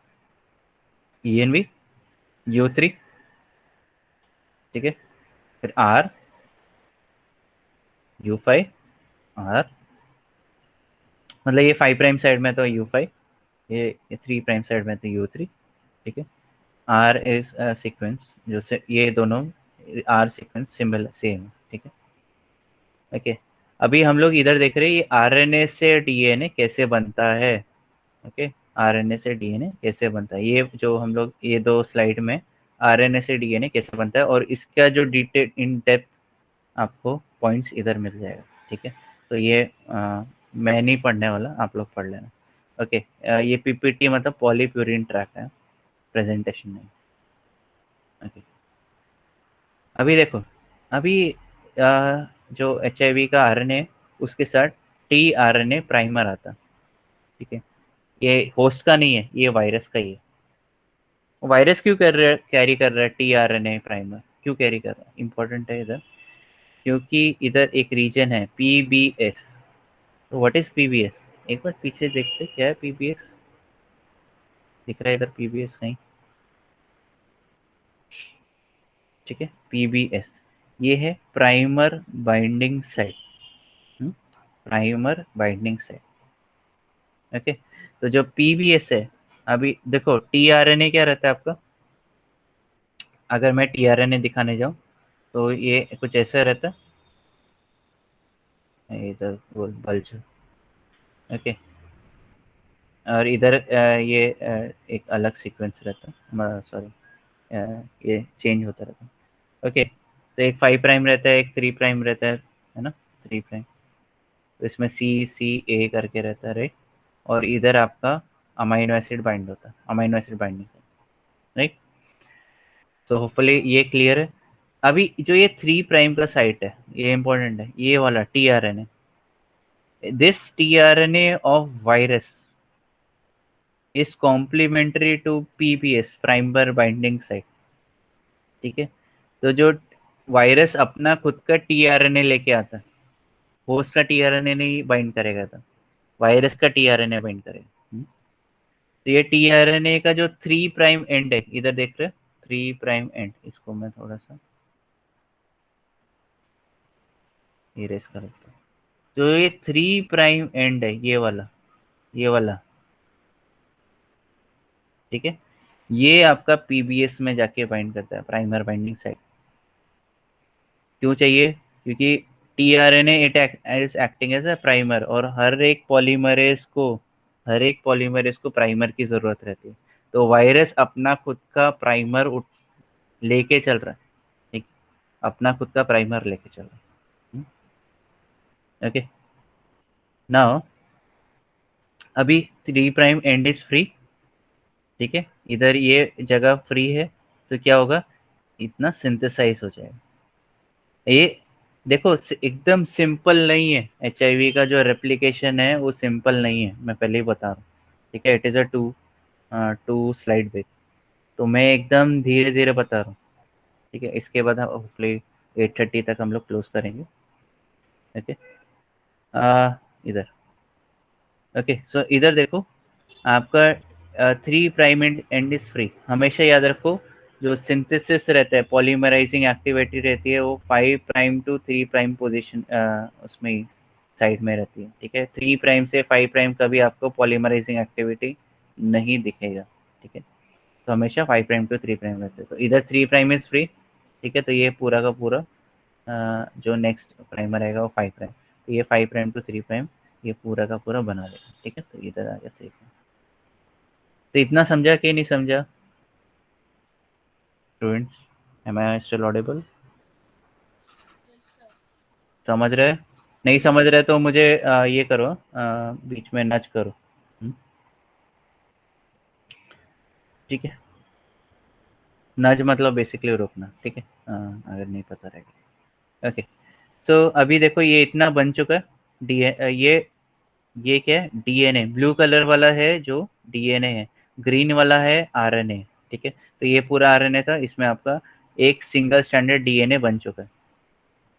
env, U3। ठीक है, फिर आर, U5, आर, मतलब ये 5 प्राइम साइड में तो U5, ये 3 प्राइम साइड में तो U3। ठीक है, आर इज सीक्वेंस, जो से ये दोनों आर सीक्वेंस सिमिलर सेम। ठीक है, ओके। अभी हम लोग इधर देख रहे हैं ये आरएनए से डीएनए कैसे बनता है। ओके, आरएनए से डीएनए कैसे बनता है, ये जो हम लोग ये 2 स्लाइड में आरएनए से डीएनए कैसे बनता है, और इसका जो डिटेल इन डेप्थ आपको पॉइंट्स इधर मिल जाएगा। ठीक है, तो ये मैं नहीं पढ़ने वाला, आप लोग पढ़ लेना। ओके, ये पीपीटी मतलब पॉलीप्यूरिन ट्रैक है, प्रेजेंटेशन नहीं। ओके, अभी देखो, अभी जो एचआईवी का आरएनए, उसके साथ टी आरएनए प्राइमर आता। ठीक है, ये होस्ट का नहीं है, ये वायरस का ही है। वायरस क्यों कर रहा है, कैरी कर रहा है टी आरएनए प्राइमर, क्यों कैरी कर रहा है? इंपॉर्टेंट है इधर, क्योंकि इधर एक रीजन है पीबीएस। तो व्हाट इज पीबीएस? एक बार पीछे देखते क्या है पीबीएस। दिख रहा है इधर पीबीएस कहीं? ठीक है, पीबीएस ये है primer binding site. Primer binding site. Okay, तो जो पीबीएस है, अभी देखो टीआरएनए क्या रहता है आपका। अगर मैं टीआरएनए दिखाने जाऊं तो ये कुछ ऐसा रहता है, इधर बल्ज। ओके, और इधर ये एक अलग सीक्वेंस रहता है, सॉरी, ये चेंज होता रहता है। ओके, तो एक 5 प्राइम रहता है, एक 3 प्राइम रहता है ना, 3 प्राइम। तो इसमें सी सी ए करके रहता है, राइट। और इधर आपका अमाइनो एसिड बाइंड होता है, अमाइनो एसिड बाइंडिंग, राइट। तो होपफुली ये क्लियर है। अभी जो ये 3 प्राइम का साइट है, ये इंपॉर्टेंट है, ये वाला tRNA, this tRNA of virus is complementary to PBS, primer binding site. ठीक है, तो जो वायरस अपना खुद का टीआरएनए लेके आता है, होस्ट का टीआरएनए नहीं बाइंड करेगा, था वायरस का टीआरएनए बाइंड करेगा। तो ये टीआरएनए का जो 3 प्राइम एंड है, इधर देख रहे हो 3 प्राइम एंड, इसको मैं थोड़ा सा इरेज कर देता हूँ। तो ये 3 प्राइम एंड है, ये वाला, ठीक है, ये आपका पीबीएस में जाके बाइंड करता है, प्राइमर बाइंडिंग साइट। क्यों चाहिए? क्योंकि tRNA it is acting as a primer, और हर एक पॉलीमरेज को प्राइमर की जरूरत रहती है। तो वायरस अपना खुद का प्राइमर लेके चल रहा है, ठीक, अपना खुद का प्राइमर लेके चल रहा है। ओके, नाउ अभी 3 प्राइम एंड इज फ्री, ठीक है, इधर ये जगह फ्री है, तो क्या होगा, इतना सिंथेसाइज हो जाएगा। ये देखो एकदम सिंपल नहीं है, एचआईवी का जो रेप्लिकेशन है वो सिंपल नहीं है, मैं पहले ही बता रहा हूँ, ठीक है। It is a two slide back, तो मैं एकदम धीरे धीरे बता रहा हूँ, ठीक है। इसके बाद होपफुली 8:30 तक हम लोग क्लोज करेंगे। ओके, इधर, ओके, सो इधर देखो, आपका 3 प्राइम एंड इज फ्री। हमेशा याद रखो, जो सिंथेसिस रहता है, पॉलीमराइजिंग एक्टिविटी रहती है, वो 5 प्राइम टू 3 प्राइम पोजीशन उसमें साइड में रहती है, ठीक है। 3 प्राइम से 5 प्राइम कभी आपको पॉलीमराइजिंग एक्टिविटी नहीं दिखेगा, ठीक है। तो हमेशा 5 प्राइम टू 3 प्राइम रहते हैं। तो इधर 3 प्राइम इज फ्री, ठीक है, तो ये पूरा का पूरा जो नेक्स्ट प्राइमर आएगा वो 5 प्राइम, तो ये 5 प्राइम टू 3 प्राइम ये पूरा का पूरा बना देगा, ठीक है। तो इधर आ गया 3 प्राइम। तो इतना समझा कि नहीं समझा students? Am I still audible? समझ रहे? नहीं समझ रहे तो मुझे ये करो, बीच में नच करो, ठीक है। नज मतलब बेसिकली रोकना, ठीक है, अगर नहीं पता रहेगा। ओके, सो अभी देखो ये इतना बन चुका है। डी ये क्या है? डीएनए। ब्लू कलर वाला है जो डीएनए है, ग्रीन वाला है आरएनए, ठीक है। तो ये पूरा आरएनए था, इसमें आपका एक सिंगल स्टैंडर्ड डीएनए बन चुका है,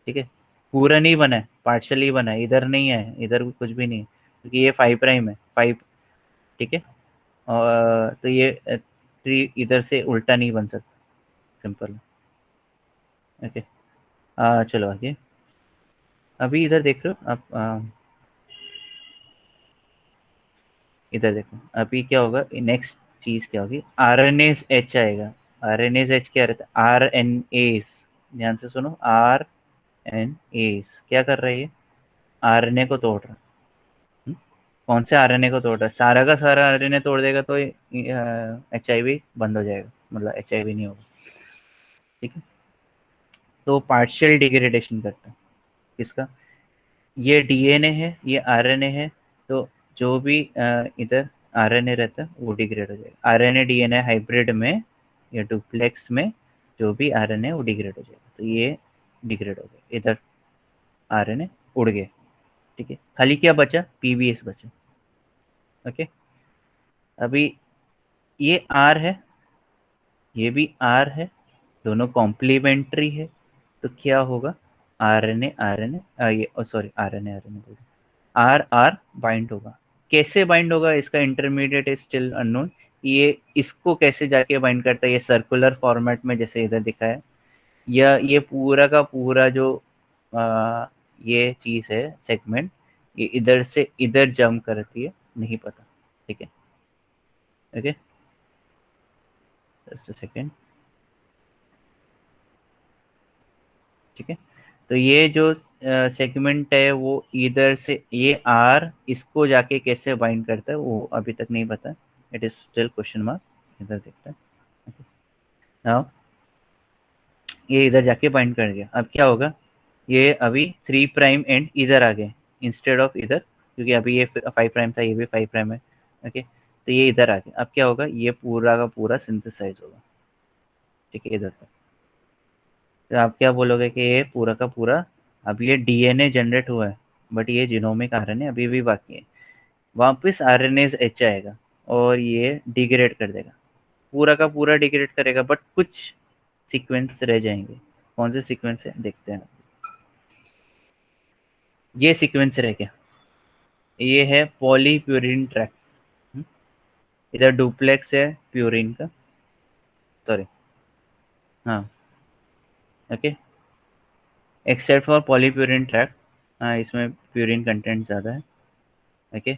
ठीक है। पूरा नहीं बना है, पार्शियली बना है, इधर नहीं है, इधर कुछ भी नहीं है, क्योंकि ये 5 प्राइम है, 5, ठीक है। और तो ये 3 इधर से उल्टा नहीं बन सकता, सिंपल। ओके, चलो आगे। अभी इधर देख रहे हो आप, इधर देखो अभी क्या होगा, नेक्स्ट चीज क्या होगी, आरएनएस एच आएगा। आरएनएस एच क्या रहता है? आरएनएस, ध्यान से सुनो, आरएनएस क्या कर रहा है? ये आरएनए को तोड़ रहा है। कौन से आरएनए को तोड़ रहा है? सारा का सारा आरएनए तोड़ देगा तो एचआईवी बंद हो जाएगा, मतलब एचआईवी नहीं होगा, ठीक है। तो पार्शियल डिग्रेडेशन करता है किसका? ये डीएनए है, ये आरएनए है, तो जो भी इधर आरएनए रहता है वो डिग्रेड हो जाएगा। आरएनए डीएनए हाइब्रिड में या डुप्लेक्स में जो भी आरएनए वो डिग्रेड हो जाएगा, तो ये डिग्रेड हो गया, इधर आरएनए उड़ गए, ठीक है। खाली क्या बचा? पीबीएस बचा। ओके, अभी ये आर है, ये भी आर है, दोनों कॉम्प्लीमेंट्री है, तो क्या होगा? आरएनए आरएनए ये सॉरी आरएनए आरएनए बोल, आर आर बाइंड होगा। कैसे बाइंड होगा इसका इंटरमीडिएट इज स्टिल अननोन। ये इसको कैसे जाके बाइंड करता है, ये सर्कुलर फॉर्मेट में जैसे इधर दिखा है, या ये पूरा का पूरा जो ये चीज है सेगमेंट, ये इधर से इधर जंप करती है, नहीं पता, ठीक है। ओके, जस्ट अ सेकेंड, ठीक है। तो ये जो सेगमेंट है वो इधर से ये आर इसको जाके कैसे बाइंड करता है वो अभी तक नहीं पता, it is still question mark. इधर देखते हैं, नाउ ये इधर जाके बाइंड कर गया, अब क्या होगा? ये अभी 3 प्राइम एंड इधर आ गए इंस्टेड ऑफ इधर, क्योंकि अभी ये 5 प्राइम था, ये भी 5 प्राइम है, ओके। तो ये इधर आ गया, अब क्या होगा? ये पूरा का पूरा सिंथेसाइज होगा, ठीक है, इधर तक। तो आप क्या बोलोगे कि ये पूरा का पूरा, अब ये डीएनए जनरेट हुआ है, बट ये जीनोमिक आरएनए अभी भी बाकी है। वापस आरएनए एच आएगा और ये डिग्रेड कर देगा, पूरा का पूरा डिग्रेड करेगा, बट कुछ सीक्वेंस रह जाएंगे। कौन से सीक्वेंस है देखते हैं। ये सीक्वेंस रह गया, ये है पॉलीप्यूरिन ट्रैक, इधर डुप्लेक्स है प्यूरिन का, सॉरी, हाँ, ओके, एक्सेप्ट फॉर पॉलीप्यूरिन ट्रैक, इसमें प्यूरिन कंटेंट ज़्यादा है, ओके।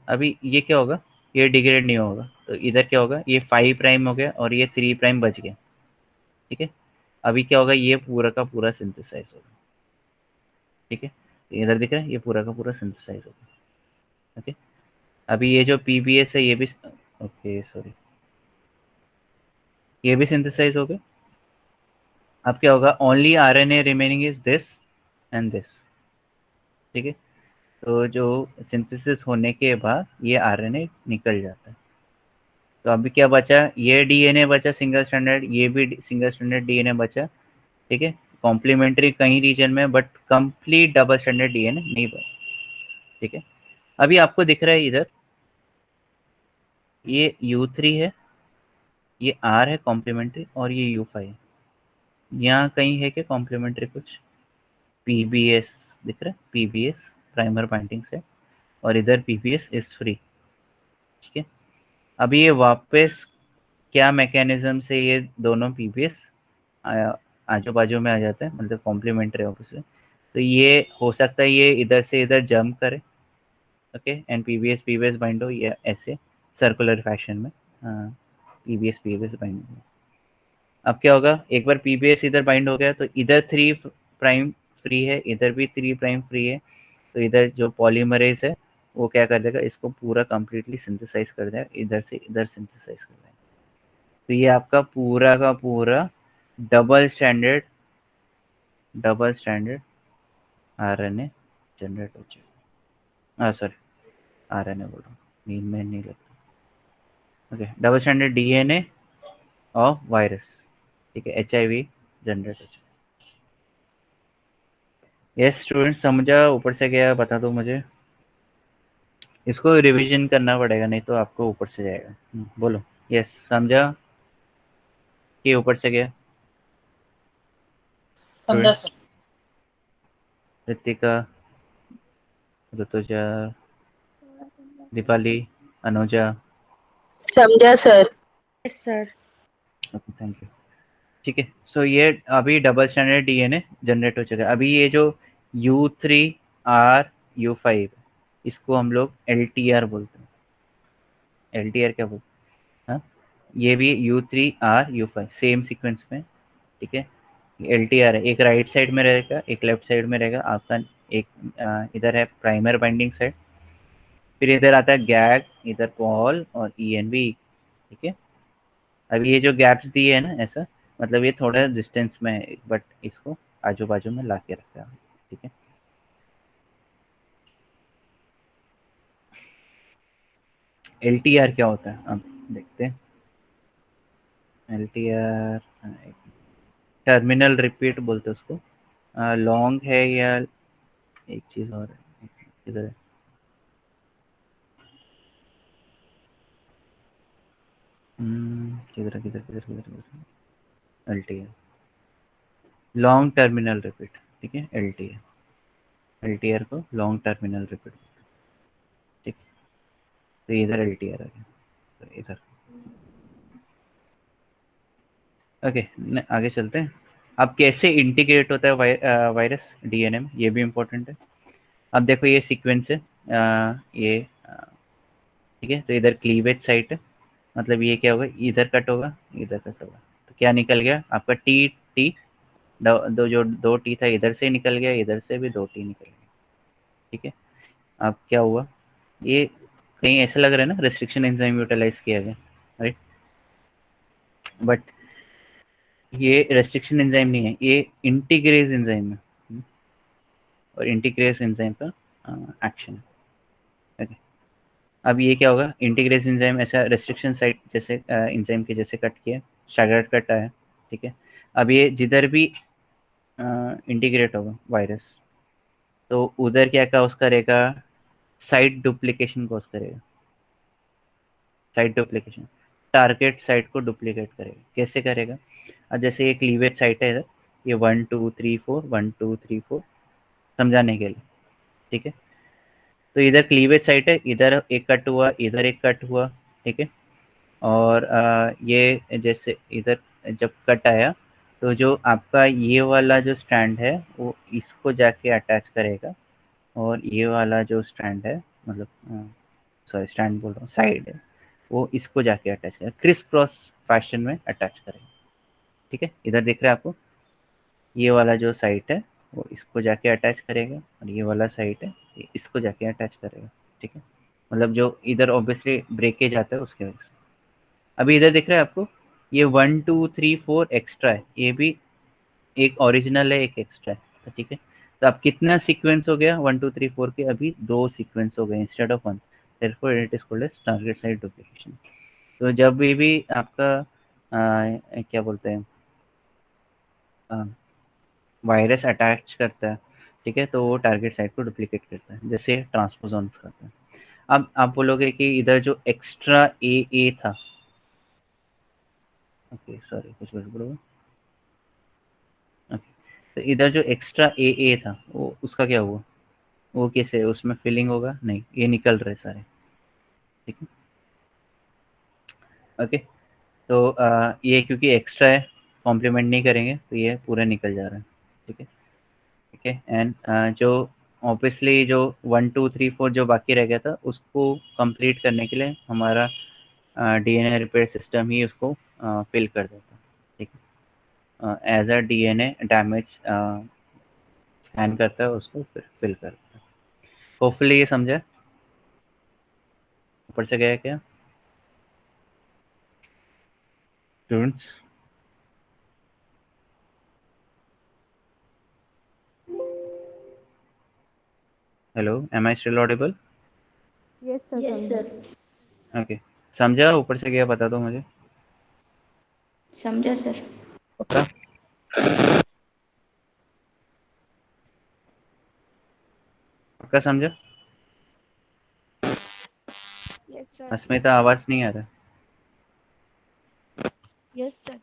अभी ये क्या होगा, ये डिग्रेड नहीं होगा, तो इधर क्या होगा, ये 5 प्राइम हो गया और ये 3 प्राइम बच गया, ठीक है। अभी क्या होगा, ये पूरा का पूरा सिंथेसाइज होगा, ठीक है। इधर दिख रहा है, ये पूरा का पूरा सिंथेसाइज होगा, ओके। अभी ये जो पीबीएस है ये भी, ओके सॉरी, ये भी सिंथेसाइज हो गया। अब क्या होगा, only RNA remaining is this and this, ठीक है। तो जो सिंथेसिस होने के बाद ये आरएनए निकल जाता है, तो अभी क्या बचा, ये डीएनए बचा सिंगल स्टैंडर्ड, ये भी सिंगल स्टैंडर्ड डीएनए बचा, ठीक है। कॉम्प्लीमेंट्री कहीं रीजन में, but complete double standard DNA नहीं बचा, ठीक है। अभी आपको दिख रहा है इधर ये U3 है, ये R है कॉम्प्लीमेंट्री, और ये U5 है। यहाँ कहीं है क्या कॉम्प्लीमेंट्री कुछ, PBS दिख रहा है, PBS प्राइमर बाइंडिंग से, और इधर PBS इज फ्री, ठीक है। अभी ये वापस क्या मैकेनिज्म से ये दोनों PBS आजू बाजू में आ जाता है, मतलब कॉम्प्लीमेंट्री ऑब्वियसली, तो ये हो सकता है ये इधर से इधर जंप करे, ओके, एंड PBS बाइंड हो, या ऐसे सर्कुलर फैशन में PBS बाइंड हो। अब क्या होगा, एक बार PBS इधर बाइंड हो गया तो इधर 3 प्राइम फ्री है, इधर भी 3 प्राइम फ्री है, तो इधर जो पॉलीमरेज है वो क्या कर देगा, इसको पूरा कंप्लीटली सिंथेसाइज कर देगा, इधर से इधर सिंथेसाइज कर देगा। तो ये आपका पूरा का पूरा डबल स्टैंडर्ड आरएनए जनरेट हो जाएगा, सॉरी आरएनए बोल रहा हूँ, नींद में नहीं लगता, okay, double standard DNA of virus, ठीक है, HIV जनरेट हो जाएगा। यस स्टूडेंट, समझा ऊपर से गया, बता दो मुझे, इसको रिवीजन करना पड़ेगा नहीं तो आपको ऊपर से जाएगा। बोलो, यस समझा कि ऊपर से गया समझा स्टूडेंट, सर। रितिका, ऋतुजा, दीपाली, अनुजा, समझा sir. Yes sir. Okay thank you, ठीक है। सो ये अभी डबल स्टैंडर्ड डीएनए जनरेट हो चुका है। अभी ये जो U3R U5 इसको हम लोग LTR बोलते हैं, LTR क्या बोलते हैं, हाँ, ये भी U3R U5 सेम सीक्वेंस में, ठीक है। LTR है, एक राइट साइड में रहेगा, एक लेफ्ट साइड में रहेगा आपका, एक इधर है प्राइमर बाइंडिंग साइड, फिर इधर आता है गैग, इधर पॉल और ENV, ठीक है। अभी ये जो गैप्स दिए है ना, ऐसा मतलब ये थोड़ा डिस्टेंस में है, बट इसको आजू बाजू में ला के रखा है, ठीक है। LTR क्या होता है अब देखते हैं। LTR टर्मिनल रिपीट बोलते हैं उसको, लॉन्ग है या एक चीज और है, इधर है, किधर किधर किधर किधर किधर, LTR लॉन्ग टर्मिनल रिपीट, ठीक है। LTR को लॉन्ग टर्मिनल रिपीट, ठीक। तो इधर LTR आ गया, तो इधर, ओके, आगे चलते हैं। अब कैसे इंटीग्रेट होता है वायरस डीएनए में, ये भी इम्पोर्टेंट है। अब देखो ये सीक्वेंस है, ये ठीक है, तो इधर क्लीवेज साइट है, मतलब ये क्या होगा, इधर कट होगा, इधर कट होगा, तो क्या निकल गया आपका टी टी, दो टी था इधर से निकल गया, इधर से भी 2 टी निकल गया, ठीक है। अब क्या हुआ, ये कहीं ऐसा लग रहा है ना रेस्ट्रिक्शन एंजाइम यूटिलाइज किया गया, राइट, बट ये रेस्ट्रिक्शन एंजाइम नहीं है, ये इंटीग्रेज एंजाइम है, और इंटीग्रेज एंजाइम का एक्शन है, ओके। अब ये क्या होगा, इंटीग्रेज एंजाइम ऐसा रेस्ट्रिक्शन साइट जैसे एंजाइम के जैसे कट किया, स्टैगर्ड कट आया, ठीक है। अब ये जिधर भी इंटीग्रेट होगा वायरस, तो उधर क्या कॉज करेगा, साइट डुप्लीकेशन कॉज करेगा, साइट डुप्लीकेशन, टारगेट साइट को डुप्लीकेट करेगा। कैसे करेगा, अब जैसे ये क्लीवेज साइट है इधर, ये 1 2 3 4 1 2 3 4 समझाने के लिए, ठीक है। तो इधर क्लीवेज साइट है, इधर एक कट हुआ, इधर एक कट हुआ, ठीक है। और ये जैसे इधर जब कट आया तो जो आपका ये वाला जो स्ट्रैंड है वो इसको जाके अटैच करेगा, और ये वाला जो स्ट्रैंड है, मतलब सॉरी स्ट्रैंड बोल रहा हूँ, साइड है, वो इसको जाके अटैच करेगा, क्रिस क्रॉस फैशन में अटैच करेगा, ठीक है। इधर दिख रहा है आपको, ये वाला जो साइट है वो इसको जाके अटैच करेगा, और ये वाला साइट है ये इसको जाके अटैच करेगा, ठीक है। मतलब जो इधर ऑब्वियसली ब्रेकेज आता है उसके वजह से। अभी इधर दिख रहा है आपको, ये 1 2 3 4 एक्स्ट्रा है, ये भी एक ओरिजिनल है एक एक्स्ट्रा है, ठीक है। तो अब कितना सीक्वेंस हो गया 1 2 3 4 के, अभी 2 सीक्वेंस हो गए instead of 1, therefore it is called as target site duplication. तो जब भी आपका क्या बोलते हैं वायरस अटैच करता है, ठीक है, तो वो टारगेट साइट को डुप्लीकेट करता है, जैसे ट्रांसपोजॉन्स करता है। अब आप बोलोगे कि इधर जो एक्स्ट्रा ए था, ओके सॉरी कुछ गड़बड़ हुआ, ओके, तो इधर जो एक्स्ट्रा ए था वो उसका क्या हुआ, वो कैसे उसमें फिलिंग होगा, नहीं ये निकल रहे सारे, ठीक है। ओके, तो ये क्योंकि एक्स्ट्रा है, कॉम्प्लीमेंट नहीं करेंगे तो ये पूरा निकल जा रहा है, ठीक है, ठीक है। एंड जो ऑब्वियसली जो 1 2 3 4 जो बाकी रह गया था उसको कंप्लीट करने के लिए हमारा डीएनए रिपेयर सिस्टम ही उसको फिल कर देता है, ठीक है। As a DNA damage scan करता है उसको फिर फिल करता है। होपफुली ये समझा, ऊपर से गया क्या students? Hello, am I still audible? Yes, sir. Yes समझा. सर. ओके, समझा ऊपर से गया बता दो मुझे, समझा सर. पक्का? पक्का समझा? Yes sir. अस्मिता आवाज नहीं आ रहा। Yes sir.